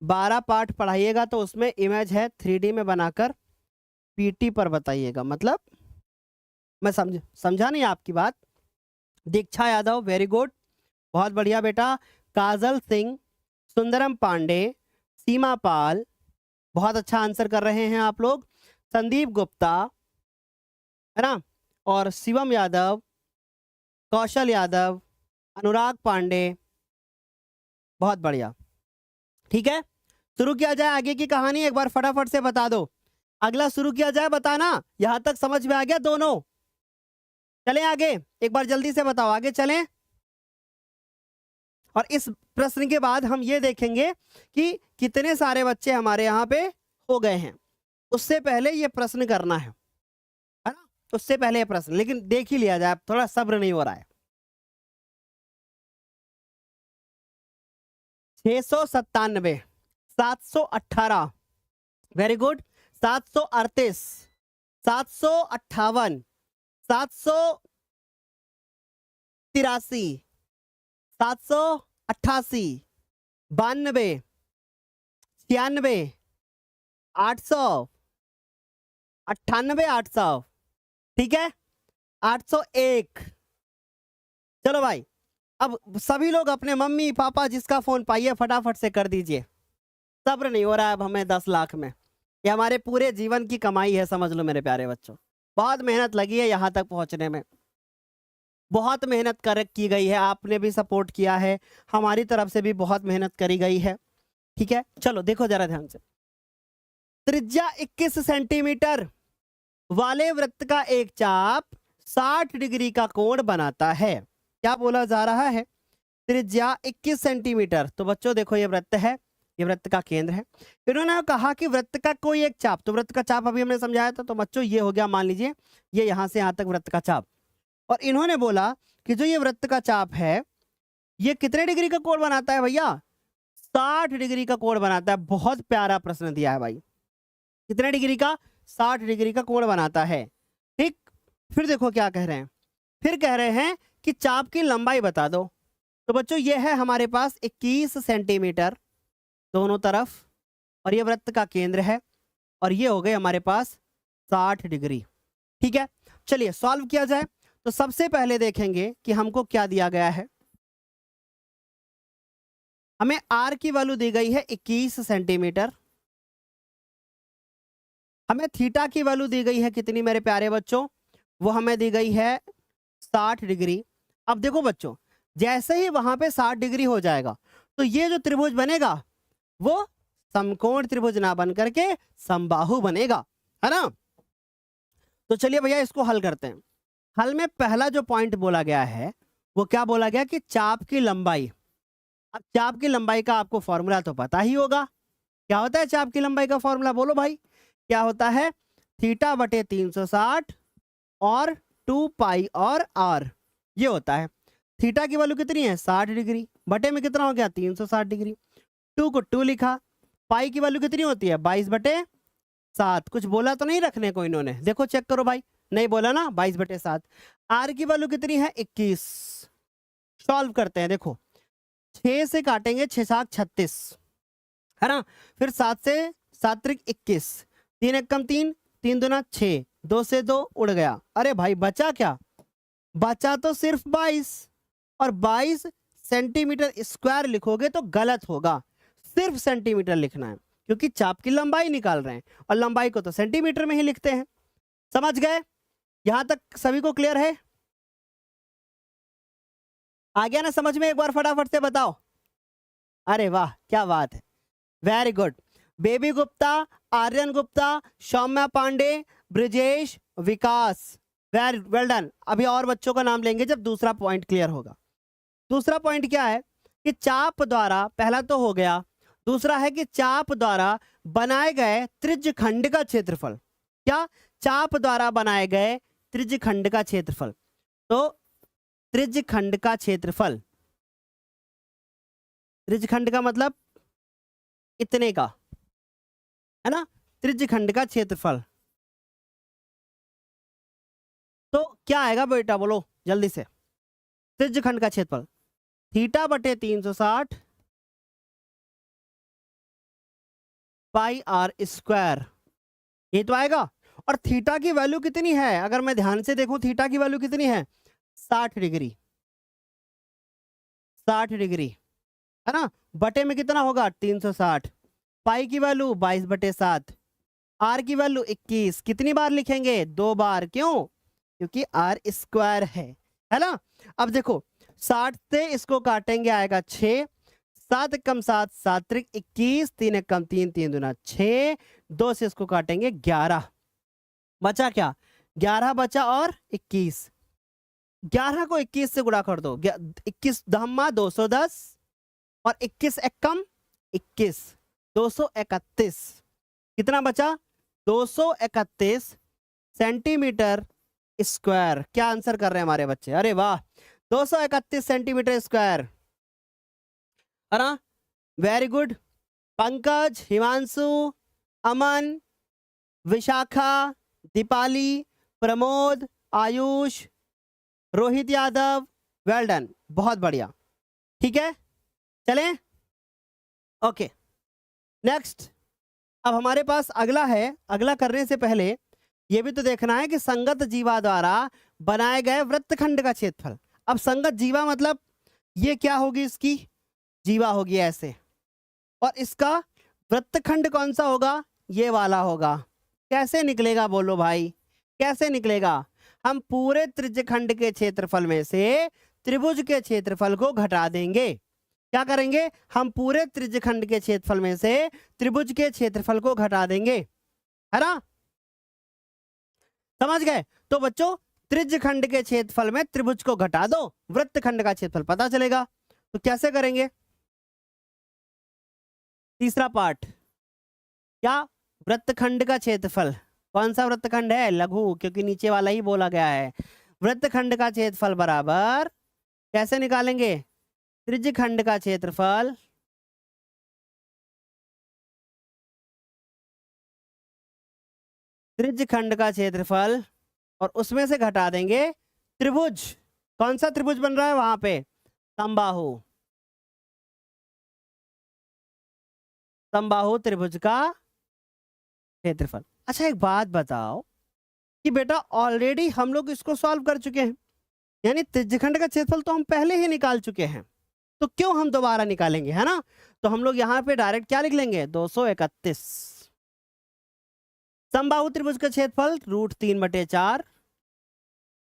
12 पार्ट पढ़ाइएगा तो उसमें इमेज है 3D में बनाकर पीटी पर बताइएगा, मतलब मैं समझा नहीं आपकी बात। दीक्षा यादव, वेरी गुड, बहुत बढ़िया बेटा। काजल सिंह, सुंदरम पांडे, सीमा पाल, बहुत अच्छा आंसर कर रहे हैं आप लोग। संदीप गुप्ता, है ना, और शिवम यादव, कौशल यादव, अनुराग पांडे, बहुत बढ़िया। ठीक है, शुरू किया जाए आगे की कहानी, एक बार फटाफट से बता दो। अगला शुरू किया जाए, बताना यहां तक समझ में आ गया दोनों? चलें आगे, एक बार जल्दी से बताओ, आगे चलें। और इस प्रश्न के बाद हम ये देखेंगे कि कितने सारे बच्चे हमारे यहाँ पे हो गए हैं। उससे पहले ये प्रश्न करना है ना, उससे पहले ये प्रश्न, लेकिन देख ही लिया जाए, थोड़ा सब्र नहीं हो रहा है। 697, 718, वेरी गुड, 738, 758, 783, 788, 92, 96, 800, 98, 800, ठीक है, 801। चलो भाई, अब सभी लोग अपने मम्मी पापा जिसका फोन पाइए फटाफट से कर दीजिए। सब्र नहीं हो रहा है अब हमें 10 लाख में। ये हमारे पूरे जीवन की कमाई है, समझ लो मेरे प्यारे बच्चों। बहुत मेहनत लगी है यहाँ तक पहुंचने में, बहुत मेहनत कर की गई है, आपने भी सपोर्ट किया है, हमारी तरफ से भी बहुत मेहनत करी गई है, ठीक है। चलो देखो जरा ध्यान से, त्रिज्या 21 सेंटीमीटर वाले वृत्त का एक चाप 60 डिग्री का कोण बनाता है। क्या बोला जा रहा है? त्रिज्या 21 सेंटीमीटर। तो बच्चों देखो ये वृत्त है, ये वृत्त का केंद्र है। इन्होंने कहा कि वृत्त का कोई एक चाप, तो वृत्त का चाप अभी हमने समझाया था, तो बच्चों ये हो गया, मान लीजिए ये यहां से यहां तक वृत्त का चाप। और इन्होंने बोला कि जो ये वृत्त का चाप है ये कितने डिग्री का कोण बनाता है भैया? 60 डिग्री का कोण बनाता है। बहुत प्यारा प्रश्न दिया है भाई, कितने डिग्री का? 60 डिग्री का कोण बनाता है, ठीक। फिर देखो क्या कह रहे हैं, फिर कह रहे हैं कि चाप की लंबाई बता दो। तो बच्चों ये है हमारे पास 21 सेंटीमीटर दोनों तरफ, और ये वृत्त का केंद्र है, और ये हो गए हमारे पास 60 डिग्री, ठीक है। चलिए सॉल्व किया जाए। तो सबसे पहले देखेंगे कि हमको क्या दिया गया है। हमें आर की वैल्यू दी गई है 21 सेंटीमीटर, हमें थीटा की वैल्यू दी गई है कितनी मेरे प्यारे बच्चों? वो हमें दी गई है 60 डिग्री। अब देखो बच्चों, जैसे ही वहां पे 60 डिग्री हो जाएगा तो ये जो त्रिभुज बनेगा वो समकोण त्रिभुज ना बन करके समबाहु बनेगा, है ना। तो चलिए भैया इसको हल करते हैं। हल में पहला जो पॉइंट बोला गया है वो क्या बोला गया कि चाप की लंबाई। अब चाप की लंबाई का आपको फॉर्मूला तो पता ही होगा। क्या होता है चाप की लंबाई का फॉर्मूला? बोलो भाई, क्या होता है? थीटा बटे 360 और 2 पाई और आर, ये होता है। थीटा की वैल्यू कितनी है? 60 डिग्री, बटे में कितना हो गया? 360 डिग्री। 2 को 2 लिखा। पाई की वैल्यू कितनी होती है? 22/7। कुछ बोला तो नहीं रखने को इन्होंने? देखो चेक करो भाई, नहीं बोला ना, 22/7। आर की वैल्यू कितनी है? 21। सॉल्व करते हैं, देखो 6 से काटेंगे, 6 7 36, है ना। फिर 7 से 7 त्रिक 21, 3 एकम 3, 3 दूना 6, 2 से 2 उड़ गया। अरे भाई बचा क्या? बचा तो सिर्फ 22, और 22 सेंटीमीटर स्क्वायर लिखोगे तो गलत होगा, सिर्फ सेंटीमीटर लिखना है, क्योंकि चाप की लंबाई निकाल रहे हैं और लंबाई को तो सेंटीमीटर में ही लिखते हैं। समझ गए? यहां तक सभी को क्लियर है? आ गया ना समझ में? एक बार फटाफट से बताओ। अरे वाह क्या बात है, very good. Baby Gupta, Aryan Gupta, Saumya Pandey, Brijesh, Vikas, very well done. अभी और बच्चों का नाम लेंगे जब दूसरा पॉइंट क्लियर होगा। दूसरा पॉइंट क्या है कि चाप द्वारा, पहला तो हो गया, दूसरा है कि चाप द्वारा बनाए गए त्रिज्यखंड का क्षेत्रफल। क्या? चाप द्वारा बनाए गए त्रिज्यखंड का क्षेत्रफल। तो त्रिज्यखंड का क्षेत्रफल, त्रिज्यखंड का मतलब इतने का, है ना, त्रिज्यखंड का क्षेत्रफल। तो क्या आएगा बेटा, बोलो जल्दी से। त्रिज्यखंड का क्षेत्रफल थीटा बटे 360 पाई आर स्क्वायर, ये तो आएगा। और थीटा की वैल्यू कितनी है? अगर मैं ध्यान से देखूं थीटा की वैल्यू कितनी है? 60 डिग्री, 60 डिग्री, है ना। बटे में कितना होगा? 360। पाई की वैल्यू 22/7, आर की वैल्यू 21। कितनी बार लिखेंगे? 2 बार। क्यों? क्योंकि आर स्क्वायर है ना। अब देखो 60 से इसको काटेंगे, आएगा 6, 7 एकम 7, 7 त्रिक 21, 3 एकम 3, 3 दूना 6, 2 से इसको काटेंगे 11। बचा क्या? 11 बचा और 21। 11 को 21 से गुणा कर दो, 21 दहम्मा 210, और 21 एकम 21, 231। कितना बचा? 231 सेंटीमीटर स्क्वायर। क्या आंसर कर रहे हैं हमारे बच्चे? अरे वाह, 231 सेंटीमीटर स्क्वायर, है ना। Very good. Pankaj, Himanshu, Aman, Vishakha, Deepali, Pramod, Ayush, Rohit Yadav, well done, बहुत बढ़िया। ठीक है, चलें। Okay next. अब हमारे पास अगला है, अगला करने से पहले ये भी तो देखना है कि संगत जीवा द्वारा बनाए गए वृत्तखंड का क्षेत्रफल। अब संगत जीवा मतलब ये क्या होगी, इसकी जीवा होगी ऐसे, और इसका वृत्तखंड कौन सा होगा, ये वाला होगा। कैसे निकलेगा बोलो भाई, कैसे निकलेगा? हम पूरे त्रिज्यखंड के क्षेत्रफल में से त्रिभुज के क्षेत्रफल को घटा देंगे। क्या करेंगे? हम पूरे त्रिज्यखंड के क्षेत्रफल में से त्रिभुज के क्षेत्रफल को घटा देंगे, है ना? समझ गए? तो बच्चों त्रिज्यखंड के क्षेत्रफल में त्रिभुज को घटा दो, वृत्तखंड का क्षेत्रफल पता चलेगा। तो कैसे करेंगे? तीसरा पार्ट, क्या? वृत्तखंड का क्षेत्रफल। कौन सा वृत्तखंड है? लघु, क्योंकि नीचे वाला ही बोला गया है। वृत्तखंड का क्षेत्रफल बराबर कैसे निकालेंगे? त्रिज्यखंड का क्षेत्रफल त्रिज्यखंड का क्षेत्रफल और उसमें से घटा देंगे त्रिभुज। कौन सा त्रिभुज बन रहा है वहां पे? समबाहु। समबाहु त्रिभुज का क्षेत्रफल। अच्छा एक बात बताओ कि बेटा ऑलरेडी हम लोग इसको सॉल्व कर चुके हैं, यानी त्रिज्यखंड का क्षेत्रफल तो हम पहले ही निकाल चुके हैं, तो क्यों हम दोबारा निकालेंगे, है ना? तो हम लोग यहाँ पे डायरेक्ट क्या लिख लेंगे? 231। समबाहु त्रिभुज का क्षेत्रफल √3/4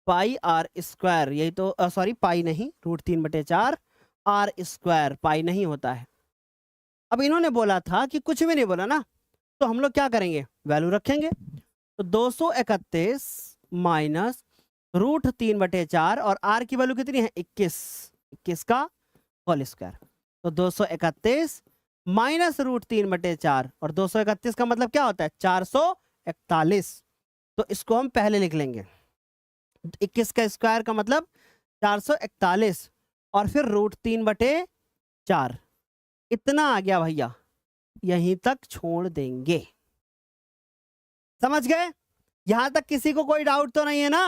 पाई आर स्क्वायर, यही तो सॉरी पाई नहीं, √3/4 आर स्क्वायर, पाई नहीं होता है। अब इन्होंने बोला था कि कुछ भी नहीं बोला ना, तो हम लोग क्या करेंगे? वैल्यू रखेंगे। तो 231 माइनस √3/4 और आर की वैल्यू कितनी है? 21 का होल स्क्वायर। तो 231 माइनस √3/4 और 231 का मतलब क्या होता है? 441। तो इसको हम पहले लिख लेंगे। 21 का स्क्वायर का मतलब 441 और फिर √3/4, इतना आ गया भैया, यहीं तक छोड़ देंगे। समझ गए? यहां तक किसी को कोई डाउट तो नहीं है ना?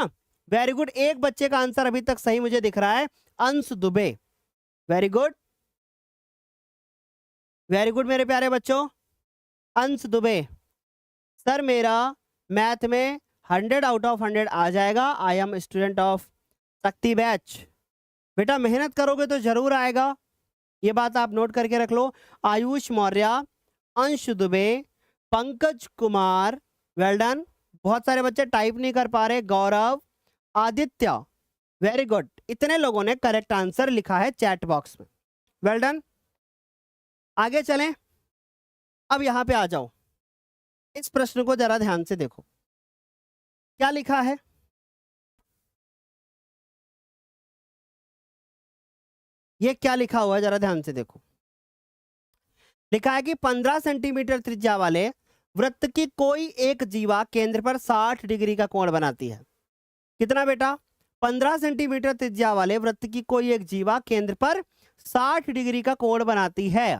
Very good. एक बच्चे का आंसर अभी तक सही मुझे दिख रहा है, अंश Dubey. Very good, very good मेरे प्यारे बच्चों। अंश दुबे, सर मेरा मैथ में 100 आउट ऑफ 100 आ जाएगा। आई एम स्टूडेंट ऑफ शक्ति बैच। बेटा मेहनत करोगे तो जरूर आएगा, ये बात आप नोट करके रख लो। आयुष मौर्य, अंश दुबे, पंकज कुमार, वेल डन। बहुत सारे बच्चे टाइप नहीं कर पा रहे। गौरव, आदित्य, वेरी गुड। इतने लोगों ने करेक्ट आंसर लिखा है चैट बॉक्स में, वेल डन। आगे चलें, अब यहां पे आ जाओ, इस प्रश्न को जरा ध्यान से देखो, क्या लिखा है? ये क्या लिखा हुआ है जरा ध्यान से देखो। लिखा है कि 15 सेंटीमीटर त्रिज्या वाले वृत्त की कोई एक जीवा केंद्र पर 60 डिग्री का कोण बनाती है। कितना बेटा? 15 सेंटीमीटर त्रिज्या वाले वृत्त की कोई एक जीवा केंद्र पर 60 डिग्री का कोण बनाती है।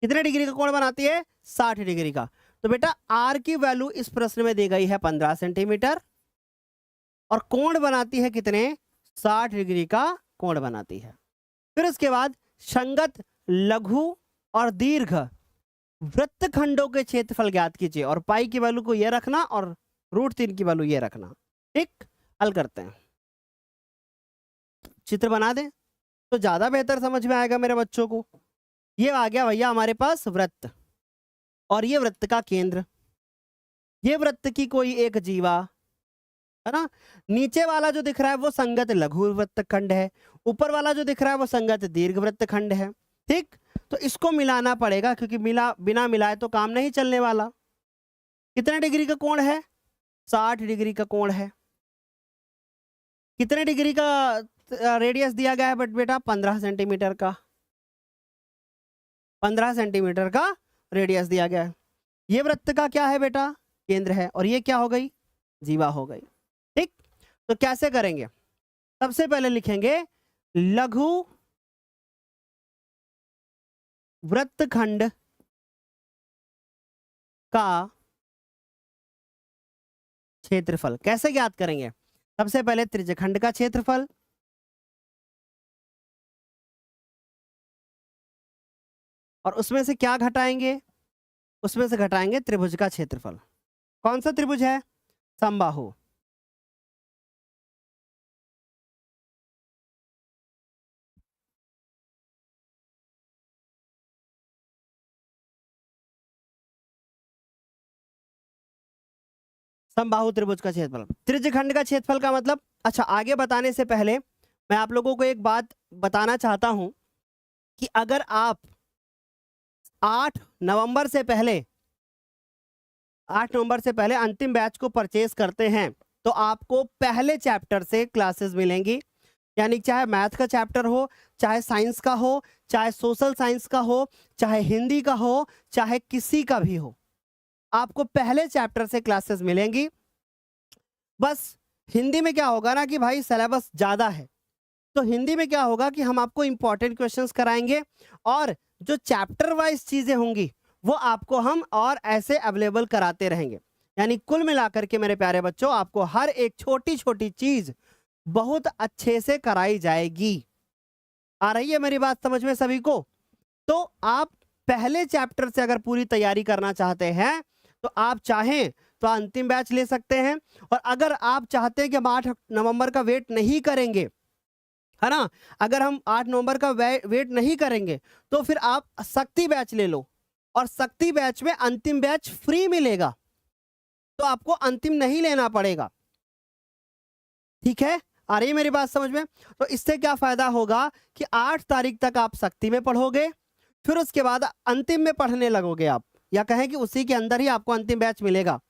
कितने डिग्री का कोण बनाती है? 60 डिग्री का। तो बेटा आर की वैल्यू इस प्रश्न में दी गई है 15 सेंटीमीटर और कोण बनाती है कितने? 60 डिग्री का कोण बनाती है। फिर उसके बाद संगत लघु और दीर्घ वृत्तखंडों के क्षेत्रफल ज्ञात कीजिए और पाई की वैल्यू को यह रखना और √3 की वैल्यू ये रखना। ठीक, हल करते हैं। चित्र बना दें तो ज्यादा बेहतर समझ में आएगा मेरे बच्चों को। ये आ गया भैया हमारे पास वृत्त, और ये वृत्त का केंद्र, ये वृत्त की कोई एक जीवा, है ना? नीचे वाला जो दिख रहा है वो संगत लघु वृत्तखंड है, ऊपर वाला जो दिख रहा है वो संगत दीर्घ वृत्तखंड है। ठीक, तो इसको मिलाना पड़ेगा क्योंकि बिना मिलाए तो काम नहीं चलने वाला। कितने डिग्री का कोण है? 60 डिग्री का कोण है। कितने डिग्री का रेडियस दिया गया है? बट बेटा 15 सेंटीमीटर का, 15 सेंटीमीटर का रेडियस दिया गया है। ये वृत्त का क्या है बेटा? केंद्र है, और ये क्या हो गई? जीवा हो गई। ठीक, तो कैसे करेंगे? सबसे पहले लिखेंगे लघु वृत्तखंड का क्षेत्रफल। कैसे ज्ञात करेंगे? सबसे पहले त्रिज्यखंड का क्षेत्रफल, और उसमें से क्या घटाएंगे? उसमें से घटाएंगे त्रिभुज का क्षेत्रफल। कौन सा त्रिभुज है? समबाहु। समबाहु त्रिभुज का क्षेत्रफल। त्रिज्यखंड का क्षेत्रफल का मतलब, अच्छा आगे बताने से पहले मैं आप लोगों को एक बात बताना चाहता हूं कि अगर आप 8 नवंबर से पहले 8 नवंबर से पहले अंतिम बैच को परचेज करते हैं तो आपको पहले चैप्टर से क्लासेस मिलेंगी। यानी चाहे मैथ का चैप्टर हो, चाहे साइंस का हो, चाहे सोशल साइंस का हो, चाहे हिंदी का हो, चाहे किसी का भी हो, आपको पहले चैप्टर से क्लासेस मिलेंगी। बस हिंदी में क्या होगा ना कि भाई सिलेबस ज़्यादा है, तो हिंदी में क्या होगा कि हम आपको इंपॉर्टेंट क्वेश्चंस कराएंगे और जो चैप्टर वाइज चीज़ें होंगी वो आपको हम और ऐसे अवेलेबल कराते रहेंगे। यानी कुल मिलाकर के मेरे प्यारे बच्चों आपको हर एक छोटी छोटी चीज़ बहुत अच्छे से कराई जाएगी। आ रही है मेरी बात समझ में सभी को? तो आप पहले चैप्टर से अगर पूरी तैयारी करना चाहते हैं तो आप चाहें तो अंतिम बैच ले सकते हैं, और अगर आप चाहते हैं कि हम 8 नवंबर का वेट नहीं करेंगे, है ना, अगर हम 8 नवंबर का वेट नहीं करेंगे तो फिर आप शक्ति बैच ले लो, और शक्ति बैच में अंतिम बैच फ्री मिलेगा, तो आपको अंतिम नहीं लेना पड़ेगा। ठीक है, आ रही है मेरी बात समझ में? तो इससे क्या फायदा होगा कि 8 तारीख तक आप शक्ति में पढ़ोगे, फिर उसके बाद अंतिम में पढ़ने लगोगे आप, या कहें कि उसी के अंदर ही आपको अंतिम बैच मिलेगा।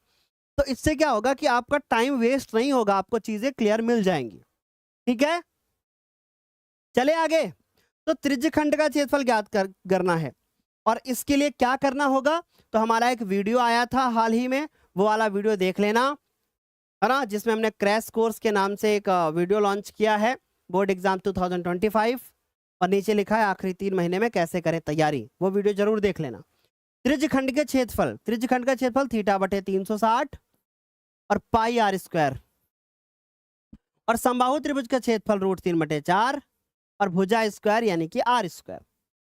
तो इससे क्या होगा कि आपका टाइम वेस्ट नहीं होगा, आपको चीजें क्लियर मिल जाएंगी। ठीक है, चले आगे। तो त्रिज्यखंड का क्षेत्रफल ज्ञात करना है, और इसके लिए क्या करना होगा, तो हमारा एक वीडियो आया था हाल ही में, वो वाला वीडियो देख लेना, है ना, जिसमें हमने क्रैश कोर्स के नाम से एक वीडियो लॉन्च किया है, बोर्ड एग्जाम 2025, और नीचे लिखा है आखिरी 3 महीने में कैसे करें तैयारी, वो वीडियो जरूर देख लेना। त्रिज्यखंड के क्षेत्रफल, त्रिज्यखंड का क्षेत्रफल थीटा बटे 360 और पाई आर स्क्वायर, और समबाहु त्रिभुज का क्षेत्रफल √3/4 और भुजा स्क्वायर यानी कि आर स्क्वायर।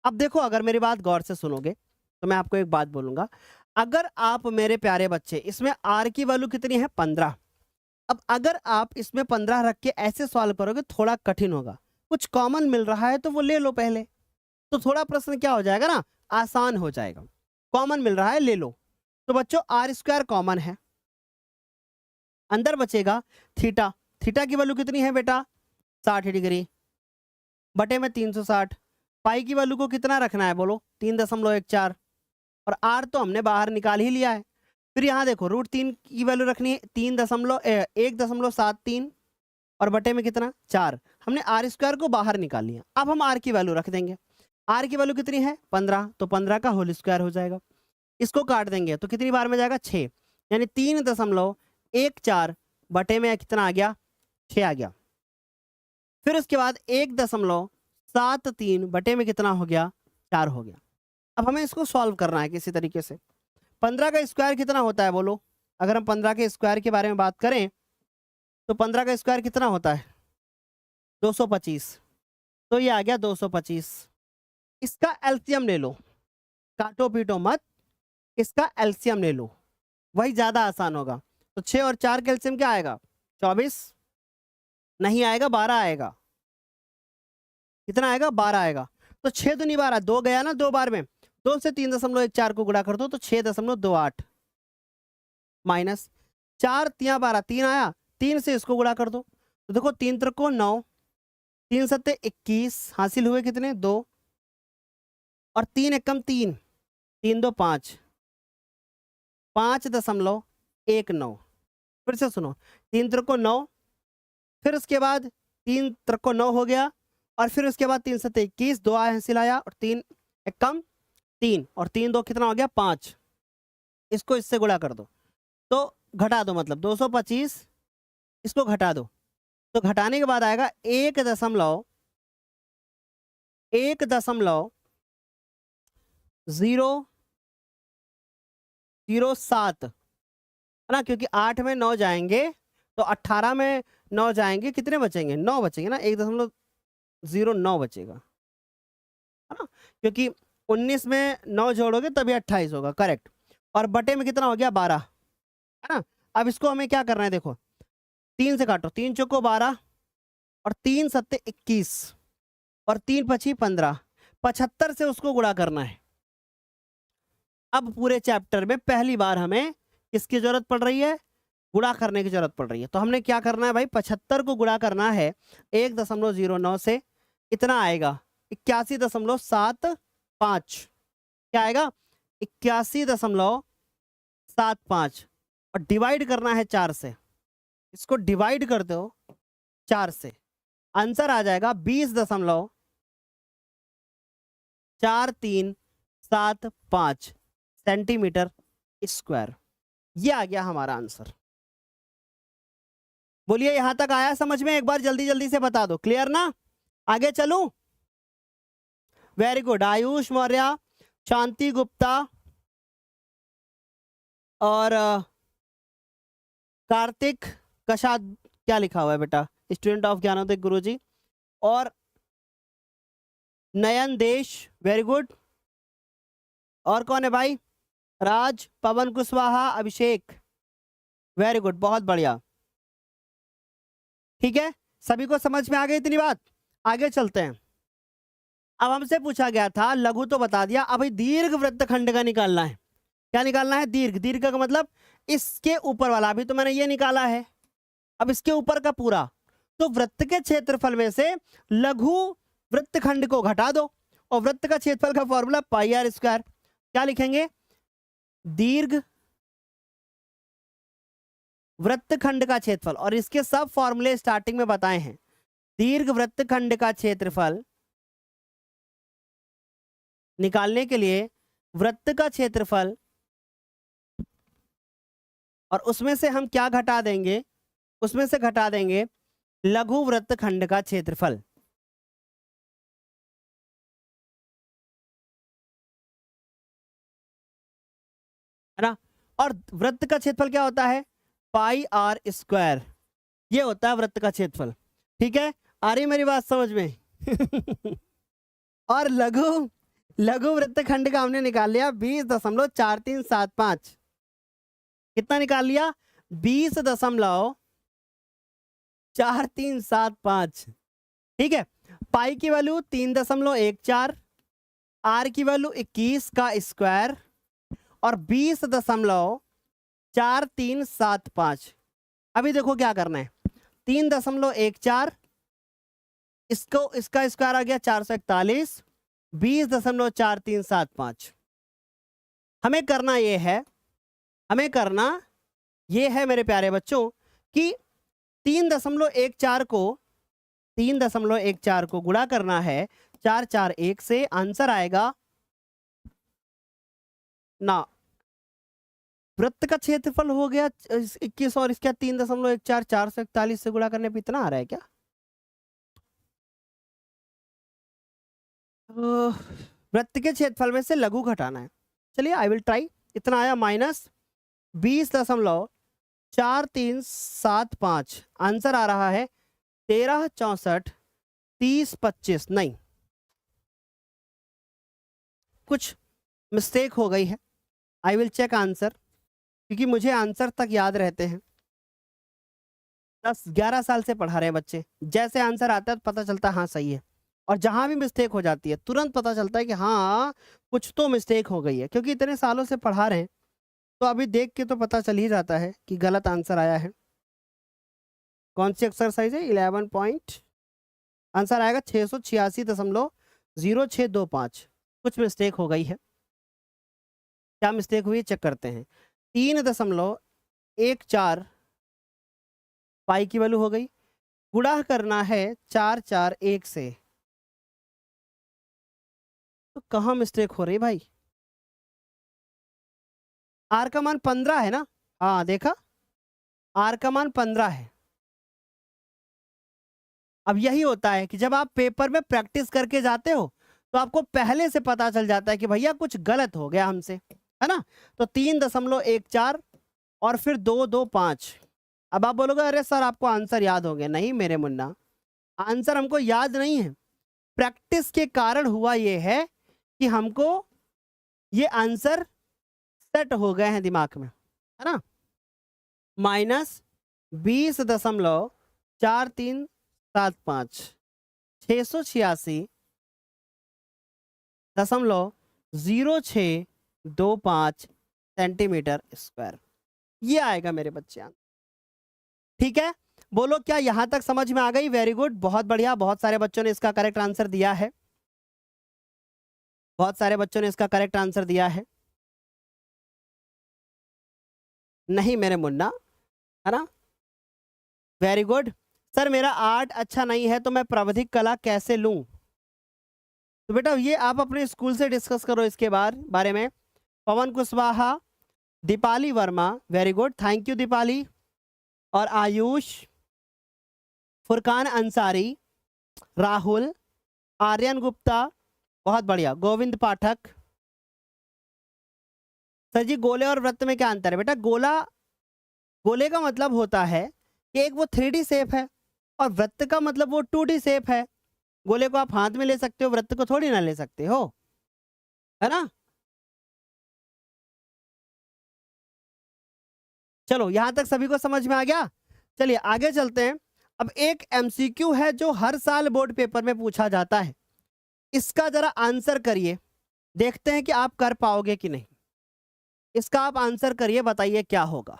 अब देखो, अगर मेरी बात गौर से सुनोगे तो मैं आपको एक बात बोलूंगा, अगर आप मेरे प्यारे बच्चे इसमें आर की वैल्यू कितनी है 15, अब अगर आप इसमें 15 रख के ऐसे सॉल्व करोगे थोड़ा कठिन होगा, कुछ कॉमन मिल रहा है तो वो ले लो पहले, तो थोड़ा प्रश्न क्या हो जाएगा ना, आसान हो जाएगा। कॉमन मिल रहा है ले लो। तो बच्चों आर स्क्वायर कॉमन है, अंदर बचेगा थीटा, थीटा की वैल्यू कितनी है बेटा 60 डिग्री बटे में 360, पाई की वैल्यू को कितना रखना है बोलो 3.14, और आर तो हमने बाहर निकाल ही लिया है। फिर यहाँ देखो √3 की वैल्यू रखनी है 1.73 और बटे में कितना 4, हमने आर स्क्वायर को बाहर निकाल लिया। अब हम आर की वैल्यू रख देंगे, आर की वैल्यू कितनी है 15, तो 15 का होल स्क्वायर हो जाएगा। इसको काट देंगे तो कितनी बार में जाएगा 6, यानी 3.14 बटे में कितना आ गया 6 आ गया। फिर उसके बाद 1.73 बटे में कितना हो गया 4 हो गया। अब हमें इसको सॉल्व करना है किसी तरीके से। 15 का स्क्वायर कितना होता है बोलो, अगर हम 15 के स्क्वायर के बारे में बात करें तो 15 का स्क्वायर कितना होता है 225, तो ये आ गया 225। इसका एलसीएम ले लो, काटो पीटो मत, इसका एलसीएम ले लो, वही ज्यादा आसान होगा। तो 6 और 4 का एलसीएम क्या आएगा 24, नहीं आएगा 12 आएगा, कितना आएगा 12 आएगा। तो 6 तो नहीं 12, 2 गया ना 2 बार में, 2 से 3.14 को गुणा कर दो तो 6.28 माइनस 4 3 12 3 आया, 3 से इसको गुणा कर दो तो देखो 3 त्रिको 9, 3 सत्ते 21, हासिल हुए कितने 2, और 3 एकम 3, 3 2 5, 5.19। फिर से सुनो 3 त्रिको 9, फिर उसके बाद 3 त्रिको 9 हो गया, और फिर उसके बाद 3 सत्ते 21, 2 हासिल आया, और 3 एकम 3, और 3 2 कितना हो गया 5, इसको इससे गुणा कर दो तो घटा दो, मतलब 225, इसको घटा दो तो घटाने के बाद आएगा 1.007, है ना, क्योंकि 8 में 9 जाएंगे तो 18 में 9 जाएंगे, कितने बचेंगे 9 बचेंगे ना, 1.09 बचेगा, है ना, क्योंकि 19 में 9 जोड़ोगे तभी 28 होगा, करेक्ट। और बटे में कितना हो गया 12, है ना। अब इसको हमें क्या करना है, देखो 3 से काटो, 3 चौको 12 और 3 सत्ते 21 और 3 पची 15, 75 से उसको गुणा करना है। अब पूरे चैप्टर में पहली बार हमें किसकी जरूरत पड़ रही है, गुणा करने की जरूरत पड़ रही है। तो हमने क्या करना है भाई, 75 को गुणा करना है 1.09 से, इतना आएगा 81.75, क्या आएगा 81.75 और डिवाइड करना है 4 से, इसको डिवाइड कर दो 4 से, आंसर आ जाएगा 20.4375 सेंटीमीटर स्क्वायर। ये आ गया हमारा आंसर। बोलिए यहां तक आया समझ में, एक बार जल्दी जल्दी से बता दो, क्लियर ना, आगे चलूं। वेरी गुड, आयुष मौर्य, शांति गुप्ता और कार्तिक कशाद, क्या लिखा हुआ है बेटा, स्टूडेंट ऑफ ज्ञानोदय गुरुजी, और नयन देश, वेरी गुड। और कौन है भाई, राज, पवन कुशवाहा, अभिषेक, वेरी गुड, बहुत बढ़िया। ठीक है, सभी को समझ में आ गई इतनी बात, आगे चलते हैं। अब हमसे पूछा गया था, लघु तो बता दिया, अभी दीर्घ वृत्तखंड का निकालना है। क्या निकालना है, दीर्घ, दीर्घ का मतलब इसके ऊपर वाला, अभी तो मैंने ये निकाला है, अब इसके ऊपर का पूरा। तो वृत्त के क्षेत्रफल में से लघु वृत्तखंड को घटा दो, और वृत्त का क्षेत्रफल का फॉर्मूला पाई आर स्क्वायर। क्या लिखेंगे, दीर्घ वृत्तखंड का क्षेत्रफल, और इसके सब फॉर्मूले स्टार्टिंग में बताए हैं। दीर्घ वृत्तखंड का क्षेत्रफल निकालने के लिए वृत्त का क्षेत्रफल, और उसमें से हम क्या घटा देंगे, उसमें से घटा देंगे लघु वृत्तखंड का क्षेत्रफल। है ना, और वृत्त का क्षेत्रफल क्या होता है, पाई आर स्क्वायर, ये होता है वृत्त का क्षेत्रफल। ठीक है, आ रही मेरी बात समझ में और लघु वृत्तखंड का हमने निकाल लिया 20.4375, कितना निकाल लिया, 20.4375। ठीक है, पाई की वैल्यू 3.14, आर की वैल्यू 21 का स्क्वायर और 20.4375। अभी देखो क्या करना है, 3.14, इसको इसका स्क्वायर आ गया 441, 20.4375। हमें करना ये है मेरे प्यारे बच्चों कि 3.14 को गुणा करना है 441 से, आंसर आएगा ना, वृत्त का क्षेत्रफल हो गया 21 और इसका 3.14, 441 से गुणा करने पे इतना आ रहा है क्या, वृत्त के क्षेत्रफल में से लघु घटाना है। चलिए आई विल ट्राई, इतना आया -20.4375, आंसर आ रहा है 13, 64, 30, 25, नहीं कुछ मिस्टेक हो गई है। आई विल चेक आंसर, क्योंकि मुझे आंसर तक याद रहते हैं, 10-11 साल से पढ़ा रहे हैं बच्चे, जैसे आंसर आता है तो पता चलता है हाँ सही है, और जहां भी मिस्टेक हो जाती है तुरंत पता चलता है कि हाँ कुछ तो मिस्टेक हो गई है, क्योंकि इतने सालों से पढ़ा रहे हैं तो अभी देख के तो पता चल ही जाता है कि गलत आंसर आया है। कौन सी एक्सरसाइज है, 11 पॉइंट, आंसर आएगा 686.0625, कुछ मिस्टेक हो गई है। क्या मिस्टेक हुई चेक करते हैं, 3.14 पाई की वैल्यू हो गई, गुणा करना है 441 से, तो कहाँ मिस्टेक हो रही भाई, आर का मान 15 है ना, हाँ देखा, आर का मान 15 है। अब यही होता है कि जब आप पेपर में प्रैक्टिस करके जाते हो तो आपको पहले से पता चल जाता है कि भैया कुछ गलत हो गया हमसे, है ना। तो 3.14 और फिर 225। अब आप बोलोगे अरे सर आपको आंसर याद हो गया, नहीं मेरे मुन्ना, आंसर हमको याद नहीं है, प्रैक्टिस के कारण हुआ ये है कि हमको ये आंसर सेट हो गए हैं दिमाग में, है ना। -20.4375 686.0625 सेंटीमीटर स्क्वायर, ये आएगा मेरे बच्चे आंसर। ठीक है, बोलो क्या यहां तक समझ में आ गई? वेरी गुड, बहुत बढ़िया, बहुत सारे बच्चों ने इसका करेक्ट आंसर दिया है, बहुत सारे बच्चों ने इसका करेक्ट आंसर दिया है। नहीं मेरे मुन्ना, है ना, वेरी गुड। सर मेरा आर्ट अच्छा नहीं है तो मैं प्राविधिक कला कैसे लूं? तो बेटा ये आप अपने स्कूल से डिस्कस करो इसके बारे में। Pawan Kushwaha, Deepali Verma, very good, thank you Deepali. और आयुष, फुरकान अंसारी, राहुल, आर्यन गुप्ता, बहुत बढ़िया, गोविंद पाठक। सर जी गोले और वृत्त में क्या अंतर है? बेटा गोले का मतलब होता है कि एक वो 3D शेप है और वृत्त का मतलब वो 2D शेप है। गोले को आप हाथ में ले सकते हो, वृत्त को थोड़ी ना ले सकते हो, है ना। चलो यहां तक सभी को समझ में आ गया। चलिए आगे चलते हैं। अब एक MCQ है जो हर साल बोर्ड पेपर में पूछा जाता है, इसका जरा आंसर करिए, देखते हैं कि आप कर पाओगे कि नहीं। इसका आप आंसर करिए, बताइए क्या होगा,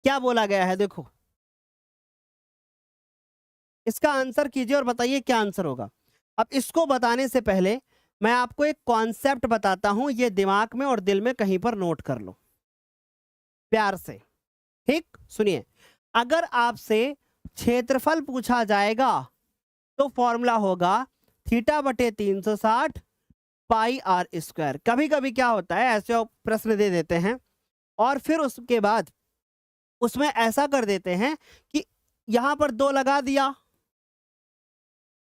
क्या बोला गया है। देखो इसका आंसर कीजिए और बताइए क्या आंसर होगा। अब इसको बताने से पहले मैं आपको एक कॉन्सेप्ट बताता हूं, ये दिमाग में और दिल में कहीं पर नोट कर लो प्यार से, ठीक। सुनिए, अगर आपसे क्षेत्रफल पूछा जाएगा तो फॉर्मूला होगा θ/360 पाई आर स्क्वायर। कभी कभी क्या होता है, ऐसे प्रश्न दे देते हैं और फिर उसके बाद उसमें ऐसा कर देते हैं कि यहां पर 2 लगा दिया,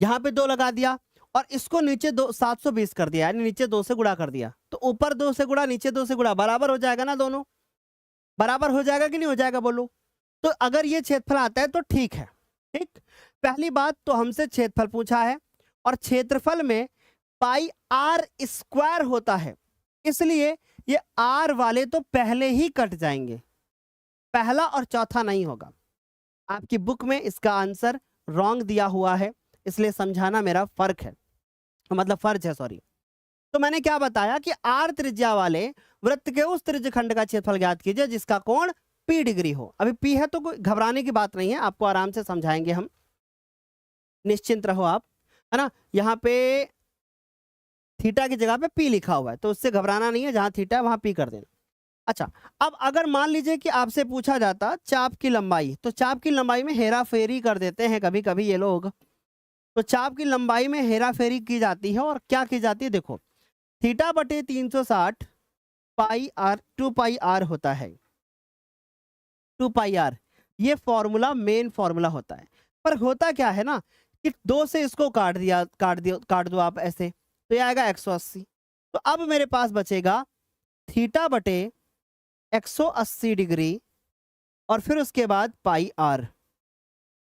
यहां पे 2 लगा दिया और इसको नीचे 720 कर दिया, यानी नीचे 2 से गुणा कर दिया, तो ऊपर 2 से गुणा नीचे 2 से गुणा, बराबर हो जाएगा ना, दोनों बराबर हो जाएगा कि नहीं हो जाएगा बोलो। तो अगर ये क्षेत्रफल आता है तो ठीक है, ठीक। पहली बात तो हमसे क्षेत्रफल पूछा है और क्षेत्रफल में पाई आर स्क्वायर होता है, इसलिए ये आर वाले तो पहले ही कट जाएंगे, पहला और चौथा नहीं होगा। आपकी बुक में इसका आंसर रॉन्ग दिया हुआ है, इसलिए समझाना मेरा फर्ज है, सॉरी। तो मैंने क्या बताया कि आर त्रिज्या वाले वृत्त के उस त्रिज्यखंड का क्षेत्रफल ज्ञात कीजिए जिसका कोण P डिग्री हो। अभी P है तो कोई घबराने की बात नहीं है, आपको आराम से समझाएंगे हम, निश्चिंत रहो आप, है ना। यहाँ पे थीटा की जगह पे P लिखा हुआ है तो उससे घबराना नहीं है, जहां थीटा है वहां P कर देना। अच्छा, अब अगर मान लीजिए कि आपसे पूछा जाता चाप की लंबाई, तो चाप की लंबाई में हेरा फेरी कर देते हैं कभी कभी ये लोग, तो चाप की लंबाई में हेरा फेरी की जाती है और क्या की जाती है, देखो θ/360 पाई आर 2 पाई आर होता है, 2 पाई आर, ये फॉर्मूला मेन फॉर्मूला होता है। पर होता क्या है ना कि 2 से इसको काट दो आप ऐसे, तो ये आएगा 180। तो अब मेरे पास बचेगा θ/180 डिग्री और फिर उसके बाद पाई आर।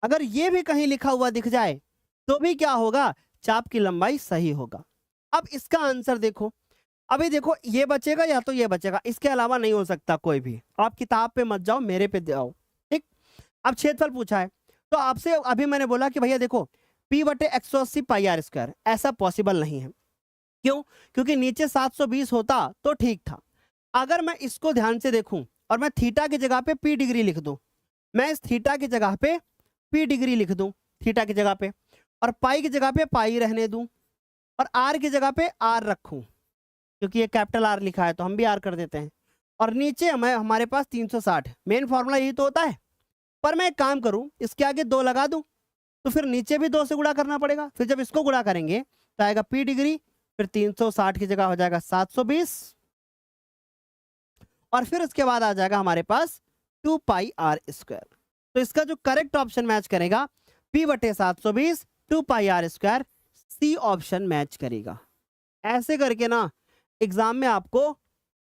अगर ये भी कहीं लिखा हुआ दिख जाए तो भी क्या होगा, चाप की लंबाई सही होगा। अब इसका आंसर देखो, अभी देखो ये बचेगा या तो ये बचेगा, इसके अलावा नहीं हो सकता कोई भी। आप किताब पे मत जाओ, मेरे पे जाओ, ठीक। अब क्षेत्रफल पूछा है तो आपसे अभी मैंने बोला कि भैया देखो P/180 पाई आर स्क्वायर, ऐसा पॉसिबल नहीं है। क्यों? क्योंकि नीचे 720 होता तो ठीक था। अगर मैं इसको ध्यान से देखूं और मैं थीटा की जगह पे P डिग्री लिख दूं, मैं इस थीटा की जगह पे P डिग्री लिख दूं, थीटा की जगह पे, और पाई की जगह पे पाई रहने दूं और आर की जगह पे आर रखूं, क्योंकि ये कैपिटल आर लिखा है तो हम भी आर कर देते हैं, और नीचे हमारे पास 360, मेन फॉर्मूला यही तो होता है। पर मैं एक काम करूं, इसके आगे 2 लगा दूं तो फिर नीचे भी 2 से गुणा करना पड़ेगा, फिर जब इसको गुणा करेंगे तो आएगा P डिग्री, फिर 360 की जगह हो जाएगा 720 और फिर उसके बाद आ जाएगा हमारे पास 2 पाई आर स्क्वायर। तो इसका जो करेक्ट ऑप्शन मैच करेगा P/720 2 pi r square, C option match करेगा। ऐसे करके ना एग्जाम में आपको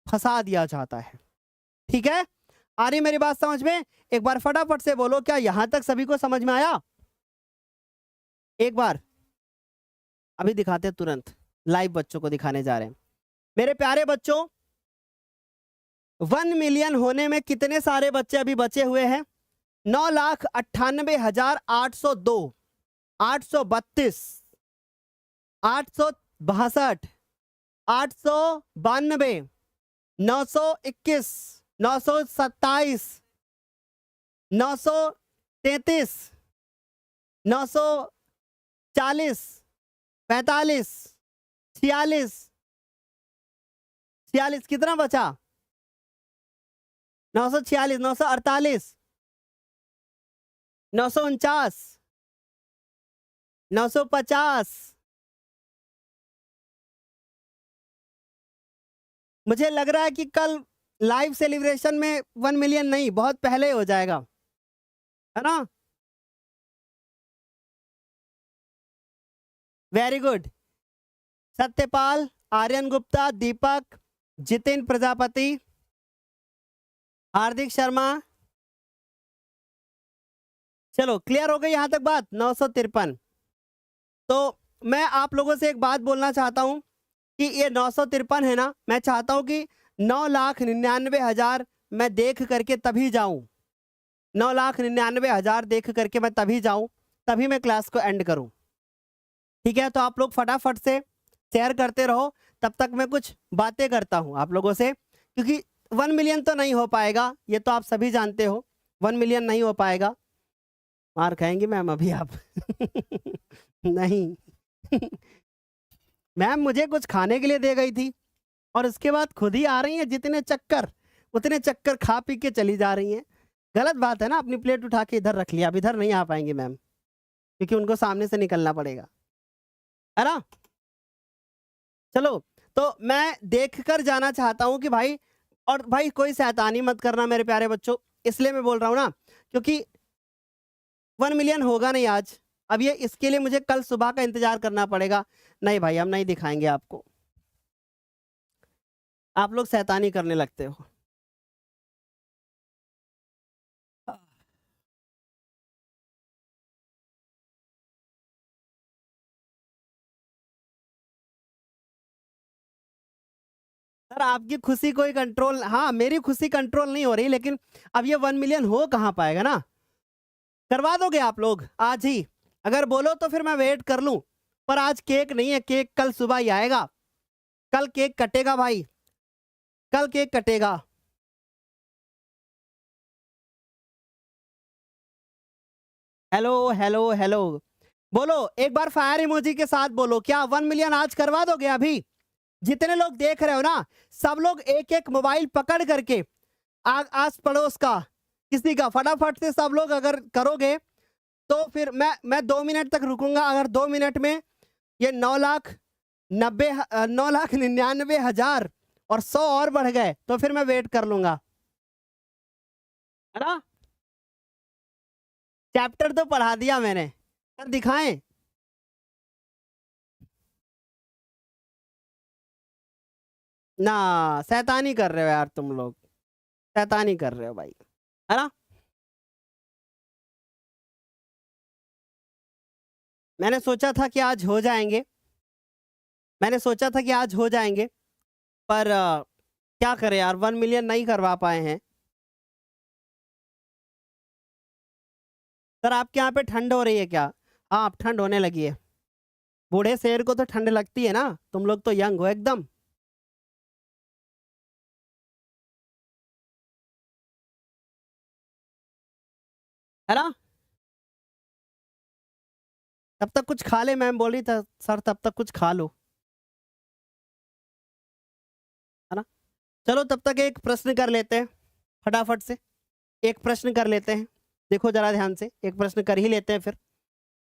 फंसा दिया जाता है, ठीक है। आ रही मेरी बात समझ में? एक बार फटाफट से बोलो, क्या यहां तक सभी को समझ में आया? एक बार अभी दिखाते हैं, तुरंत लाइव बच्चों को दिखाने जा रहे हैं। मेरे प्यारे बच्चों, 1 मिलियन होने में कितने सारे बच्चे अभी बचे हुए हैं? 9,98,802, 832, 862, 892, 921, 927, 933, 940, 45, 46, 46 कितना बचा? 946, 948, 949, 950। मुझे लग रहा है कि कल लाइव सेलिब्रेशन में 1 मिलियन नहीं, बहुत पहले हो जाएगा, है ना? Very good. सत्यपाल, आर्यन गुप्ता, दीपक, जितिन प्रजापति, हार्दिक शर्मा। चलो क्लियर हो गई यहां तक बात? 953। तो मैं आप लोगों से एक बात बोलना चाहता हूं कि ये 953 है ना, मैं चाहता हूं कि 9,99,000 मैं देख करके तभी जाऊं, 9,99,000 देख करके मैं तभी जाऊं, तभी मैं क्लास को एंड करूं। ठीक है, तो आप लोग फटाफट से शेयर करते रहो, तब तक मैं कुछ बातें करता हूं आप लोगों से, क्योंकि 1 मिलियन तो नहीं हो पाएगा, ये तो आप सभी जानते हो, 1 मिलियन नहीं हो पाएगा। मार खाएंगी मैम अभी आप। नहीं। मैम मुझे कुछ खाने के लिए दे गई थी और उसके बाद खुद ही आ रही हैं, जितने चक्कर उतने चक्कर खा पी के चली जा रही हैं। गलत बात है ना, अपनी प्लेट उठा के इधर रख लिया, अब इधर नहीं आ पाएंगे मैम, क्योंकि उनको सामने से निकलना पड़ेगा, है ना? चलो, तो मैं देख कर जाना चाहता हूं कि भाई, और भाई कोई शैतानी मत करना मेरे प्यारे बच्चों, इसलिए मैं बोल रहा हूं ना, क्योंकि 1 मिलियन होगा नहीं आज। अब ये इसके लिए मुझे कल सुबह का इंतजार करना पड़ेगा। नहीं भाई, हम नहीं दिखाएंगे आपको, आप लोग शैतानी करने लगते हो। सर आपकी खुशी कोई कंट्रोल, हाँ मेरी खुशी कंट्रोल नहीं हो रही, लेकिन अब ये 1 मिलियन हो कहाँ पाएगा ना? करवा दोगे आप लोग आज ही? अगर बोलो तो फिर मैं वेट कर लूं, पर आज केक नहीं है, केक कल सुबह ही आएगा, कल केक कटेगा भाई, कल केक कटेगा। हेलो हेलो हेलो, बोलो एक बार फायर इमोजी के साथ बोलो, क्या 1 मिलियन आज करवा दोगे अभी? जितने लोग देख रहे हो ना, सब लोग एक एक मोबाइल पकड़ करके आस पड़ोस का किसी का फटाफट से सब लोग अगर करोगे तो फिर मैं 2 मिनट तक रुकूंगा। अगर 2 मिनट में ये 9,99,000 और 100 और बढ़ गए तो फिर मैं वेट कर लूंगा, है ना? चैप्टर तो पढ़ा दिया मैंने, सर दिखाएं? ना, शैतानी कर रहे हो यार तुम लोग, शैतानी कर रहे हो भाई, है ना? मैंने सोचा था कि आज हो जाएंगे, मैंने सोचा था कि आज हो जाएंगे, पर क्या करें यार, 1 मिलियन नहीं करवा पाए हैं। सर आपके यहाँ पे ठंड हो रही है क्या? हाँ अब ठंड होने लगी है, बूढ़े शेर को तो ठंड लगती है ना, तुम लोग तो यंग हो एकदम। है ना? तब तक कुछ खा ले, मैम बोली था सर तब तक कुछ खा लो, है ना? चलो तब तक एक प्रश्न कर लेते हैं फटाफट से, एक प्रश्न कर लेते हैं, देखो जरा ध्यान से, एक प्रश्न कर ही लेते हैं फिर।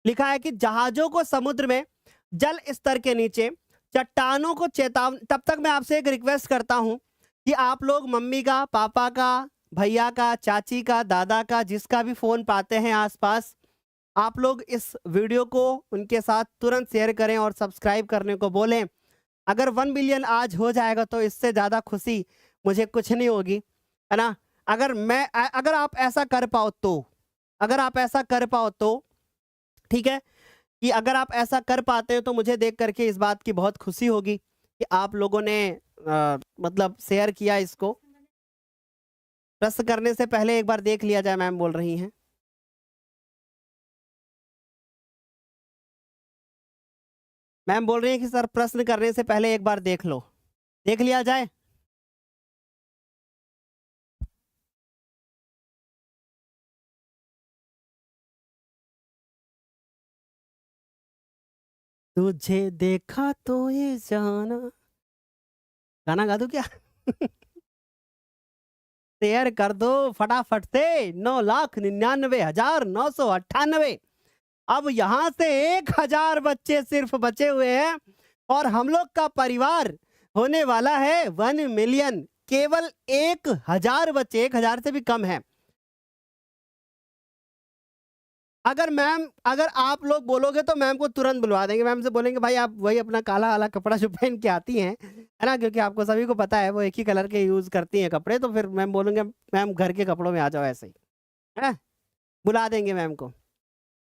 लिखा है कि जहाजों को समुद्र में जल स्तर के नीचे चट्टानों को चेतावनी, तब तक मैं आपसे एक रिक्वेस्ट करता हूं कि आप लोग मम्मी का, पापा का, भैया का, चाची का, दादा का, जिसका भी फोन पाते हैं आसपास, आप लोग इस वीडियो को उनके साथ तुरंत शेयर करें और सब्सक्राइब करने को बोलें। अगर 1 मिलियन आज हो जाएगा तो इससे ज़्यादा खुशी मुझे कुछ नहीं होगी, है ना? अगर आप ऐसा कर पाओ तो, अगर आप ऐसा कर पाओ तो ठीक है, कि अगर आप ऐसा कर पाते हो तो मुझे देख करके इस बात की बहुत खुशी होगी कि आप लोगों ने मतलब शेयर किया इसको। प्रश्न करने से पहले एक बार देख लिया जाए, मैम बोल रही हैं। मैम बोल रही है कि सर प्रश्न करने से पहले एक बार देख लो, देख लिया जाए। तुझे देखा तो ये जाना, गाना गा दूं क्या? शेयर कर दो फटाफट से, 9,99,998। अब यहां से 1,000 बच्चे सिर्फ बचे हुए हैं और हम लोग का परिवार होने वाला है 1 मिलियन। केवल 1,000 बच्चे, 1,000 से भी कम है। अगर मैम, अगर आप लोग बोलोगे तो मैम को तुरंत बुलवा देंगे। मैम से बोलेंगे भाई आप वही अपना काला वाला कपड़ा जो पहन के आती हैं, है ना, क्योंकि आपको सभी को पता है वो एक ही कलर के यूज करती हैं कपड़े, तो फिर मैम बोलेंगे मैम घर के कपड़ों में आ जाओ ऐसे ही, है, बुला देंगे मैम को।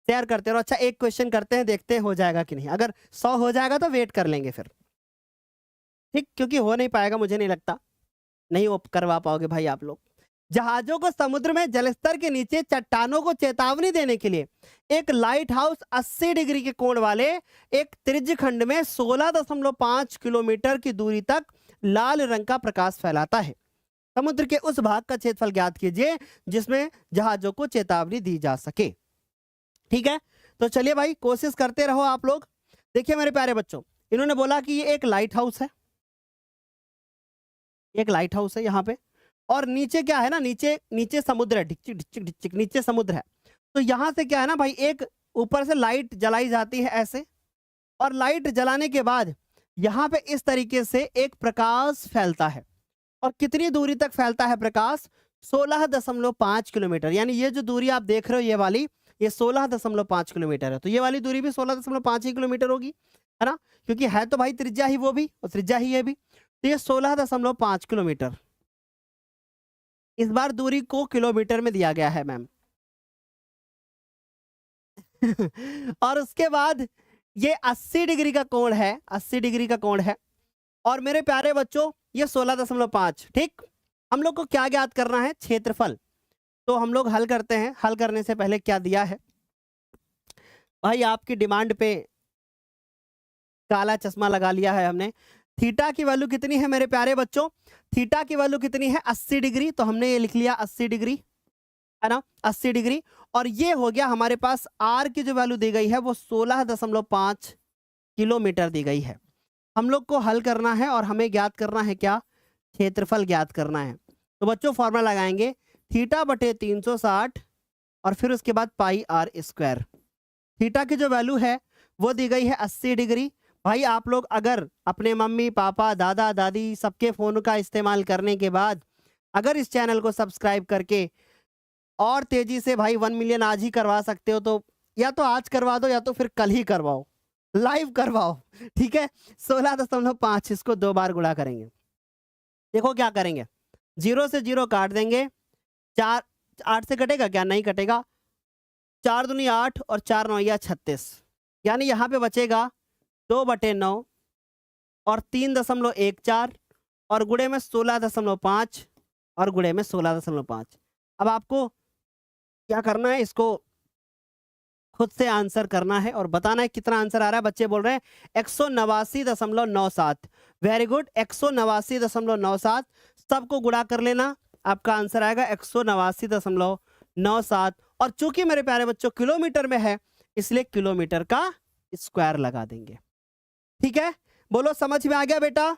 शेयर करते रहो। अच्छा एक क्वेश्चन करते हैं, देखते हैं हो जाएगा कि नहीं। अगर 100 हो जाएगा तो वेट कर लेंगे फिर, ठीक, क्योंकि हो नहीं पाएगा मुझे नहीं लगता, नहीं वो करवा पाओगे भाई आप लोग। जहाजों को समुद्र में जलस्तर के नीचे चट्टानों को चेतावनी देने के लिए एक लाइट हाउस 80 डिग्री के कोण वाले एक त्रिज्य खंड में 16.5 किलोमीटर की दूरी तक लाल रंग का प्रकाश फैलाता है। समुद्र के उस भाग का क्षेत्रफल ज्ञात कीजिए जिसमें जहाजों को चेतावनी दी जा सके। ठीक है, तो चलिए भाई कोशिश करते रहो आप लोग। देखिए मेरे प्यारे बच्चों, इन्होंने बोला कि ये एक लाइट हाउस है, एक लाइट हाउस है यहाँ पे, और नीचे क्या है ना, नीचे नीचे समुद्र है, ढिकचिक ढिकचिक ढिकचिक नीचे समुद्र है। तो यहाँ से क्या है ना भाई, एक ऊपर से लाइट जलाई जाती है ऐसे, और लाइट जलाने के बाद यहाँ पे इस तरीके से एक प्रकाश फैलता है। और कितनी दूरी तक फैलता है प्रकाश? 16.5 किलोमीटर। यानी ये जो दूरी आप देख रहे हो ये वाली, ये 16.5 किलोमीटर है, तो ये वाली दूरी भी 16.5 ही किलोमीटर होगी, है ना, क्योंकि है तो भाई त्रिज्या ही वो भी और त्रिज्या ही ये भी। तो ये 16.5 किलोमीटर, इस बार दूरी को किलोमीटर में दिया गया है मैम। और उसके बाद ये 80 डिग्री का कोण है, 80 डिग्री का कोण है। और मेरे प्यारे बच्चों ये 16.5, ठीक। हम लोग को क्या ज्ञात करना है? क्षेत्रफल। तो हम लोग हल करते हैं। हल करने से पहले क्या दिया है भाई, आपकी डिमांड पे काला चश्मा लगा लिया है हमने। थीटा की वैल्यू कितनी है मेरे प्यारे बच्चों? थीटा की वैल्यू कितनी है? 80 डिग्री। तो हमने ये लिख लिया 80 डिग्री, है ना, 80 डिग्री। और ये हो गया हमारे पास आर की जो वैल्यू दी गई है वो 16.5 किलोमीटर दी गई है। हम लोग को हल करना है और हमें ज्ञात करना है क्या? क्षेत्रफल ज्ञात करना है। तो बच्चों फॉर्मूला लगाएंगे थीटा बटे 360 और फिर उसके बाद पाई आर स्क्वायर। थीटा की जो वैल्यू है वो दी गई है 80 डिग्री। भाई आप लोग अगर अपने मम्मी पापा दादा दादी सबके फोन का इस्तेमाल करने के बाद अगर इस चैनल को सब्सक्राइब करके और तेजी से भाई 1 मिलियन आज ही करवा सकते हो तो या तो आज करवा दो या तो फिर कल ही करवाओ, लाइव करवाओ, ठीक है। 16.5 इसको 2 बार गुणा करेंगे। देखो क्या करेंगे, 0 से 0 काट देंगे, 4 8 से कटेगा क्या? नहीं कटेगा। 4 दूनी 8 और 4 9 या 36, यानी यहाँ पे बचेगा 2/9 और 3.14 और गुणे में 16.5 और गुणे में 16.5। अब आपको क्या करना है, इसको खुद से आंसर करना है और बताना है कितना आंसर आ रहा है। बच्चे बोल रहे हैं 189.97। Very good, 189.97। सबको गुणा कर लेना, आपका आंसर आएगा 189.97। और चूंकि मेरे प्यारे बच्चों किलोमीटर में है इसलिए किलोमीटर का स्क्वायर लगा देंगे। ठीक है, बोलो समझ में आ गया बेटा?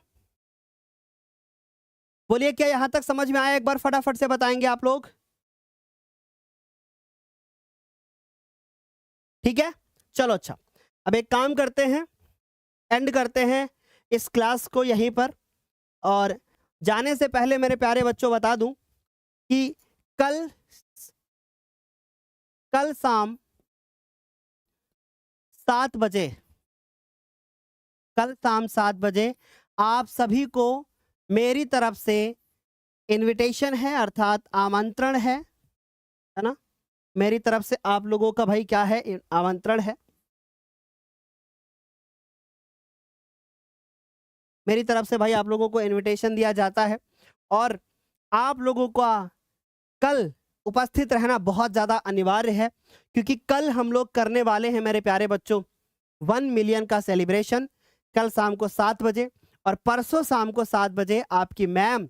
बोलिए क्या यहां तक समझ में आया? एक बार फटाफट से बताएंगे आप लोग। ठीक है, चलो अच्छा, अब एक काम करते हैं, एंड करते हैं इस क्लास को यहीं पर। और जाने से पहले मेरे प्यारे बच्चों बता दूं कि कल कल शाम 7 बजे, कल शाम 7 बजे आप सभी को मेरी तरफ से इनविटेशन है, अर्थात आमंत्रण है ना, मेरी तरफ से आप लोगों का भाई क्या है, आमंत्रण है। मेरी तरफ से भाई आप लोगों को इनविटेशन दिया जाता है और आप लोगों का कल उपस्थित रहना बहुत ज़्यादा अनिवार्य है, क्योंकि कल हम लोग करने वाले हैं मेरे प्यारे बच्चों 1 मिलियन का सेलिब्रेशन। कल शाम को 7 बजे और परसों शाम को 7 बजे आपकी मैम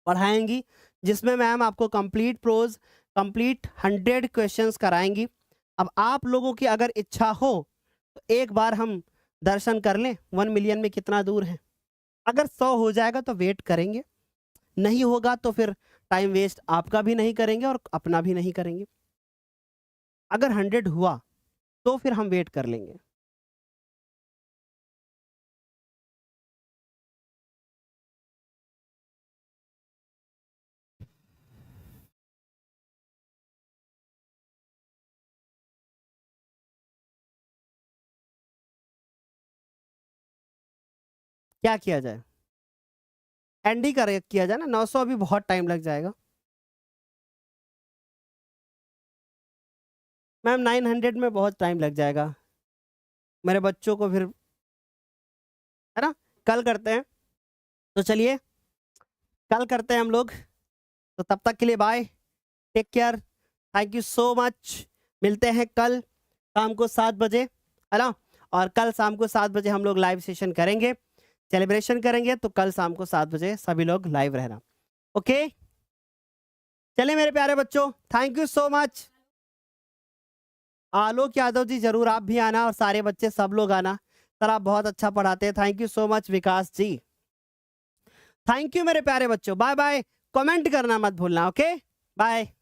पढ़ाएंगी, जिसमें मैम आपको कंप्लीट प्रोज, कंप्लीट 100 क्वेश्चंस कराएंगी। अब आप लोगों की अगर इच्छा हो तो एक बार हम दर्शन कर लें 1 मिलियन में कितना दूर है। अगर 100 हो जाएगा तो वेट करेंगे, नहीं होगा तो फिर टाइम वेस्ट आपका भी नहीं करेंगे और अपना भी नहीं करेंगे। अगर 100 हुआ तो फिर हम वेट कर लेंगे। क्या किया जाए? एंडी किया जाए ना, 900 अभी बहुत टाइम लग जाएगा। मैम 900 में बहुत टाइम लग जाएगा मेरे बच्चों को, फिर है ना, कल करते हैं। तो चलिए कल करते हैं हम लोग। तो तब तक के लिए bye, take care, thank you so much. मिलते हैं कल शाम को 7 बजे, है ना। और कल शाम को 7 बजे हम लोग लाइव सेशन करेंगे, सेलिब्रेशन करेंगे। तो कल शाम को 7 बजे सभी लोग लाइव रहना, ओके। चलिए मेरे प्यारे बच्चों, थैंक यू सो मच। आलोक यादव जी जरूर आप भी आना, और सारे बच्चे सब लोग आना। सर आप बहुत अच्छा पढ़ाते हैं, thank you so much Vikas ji. Thank you मेरे प्यारे बच्चों, बाय बाय। कमेंट करना मत भूलना, ओके बाय।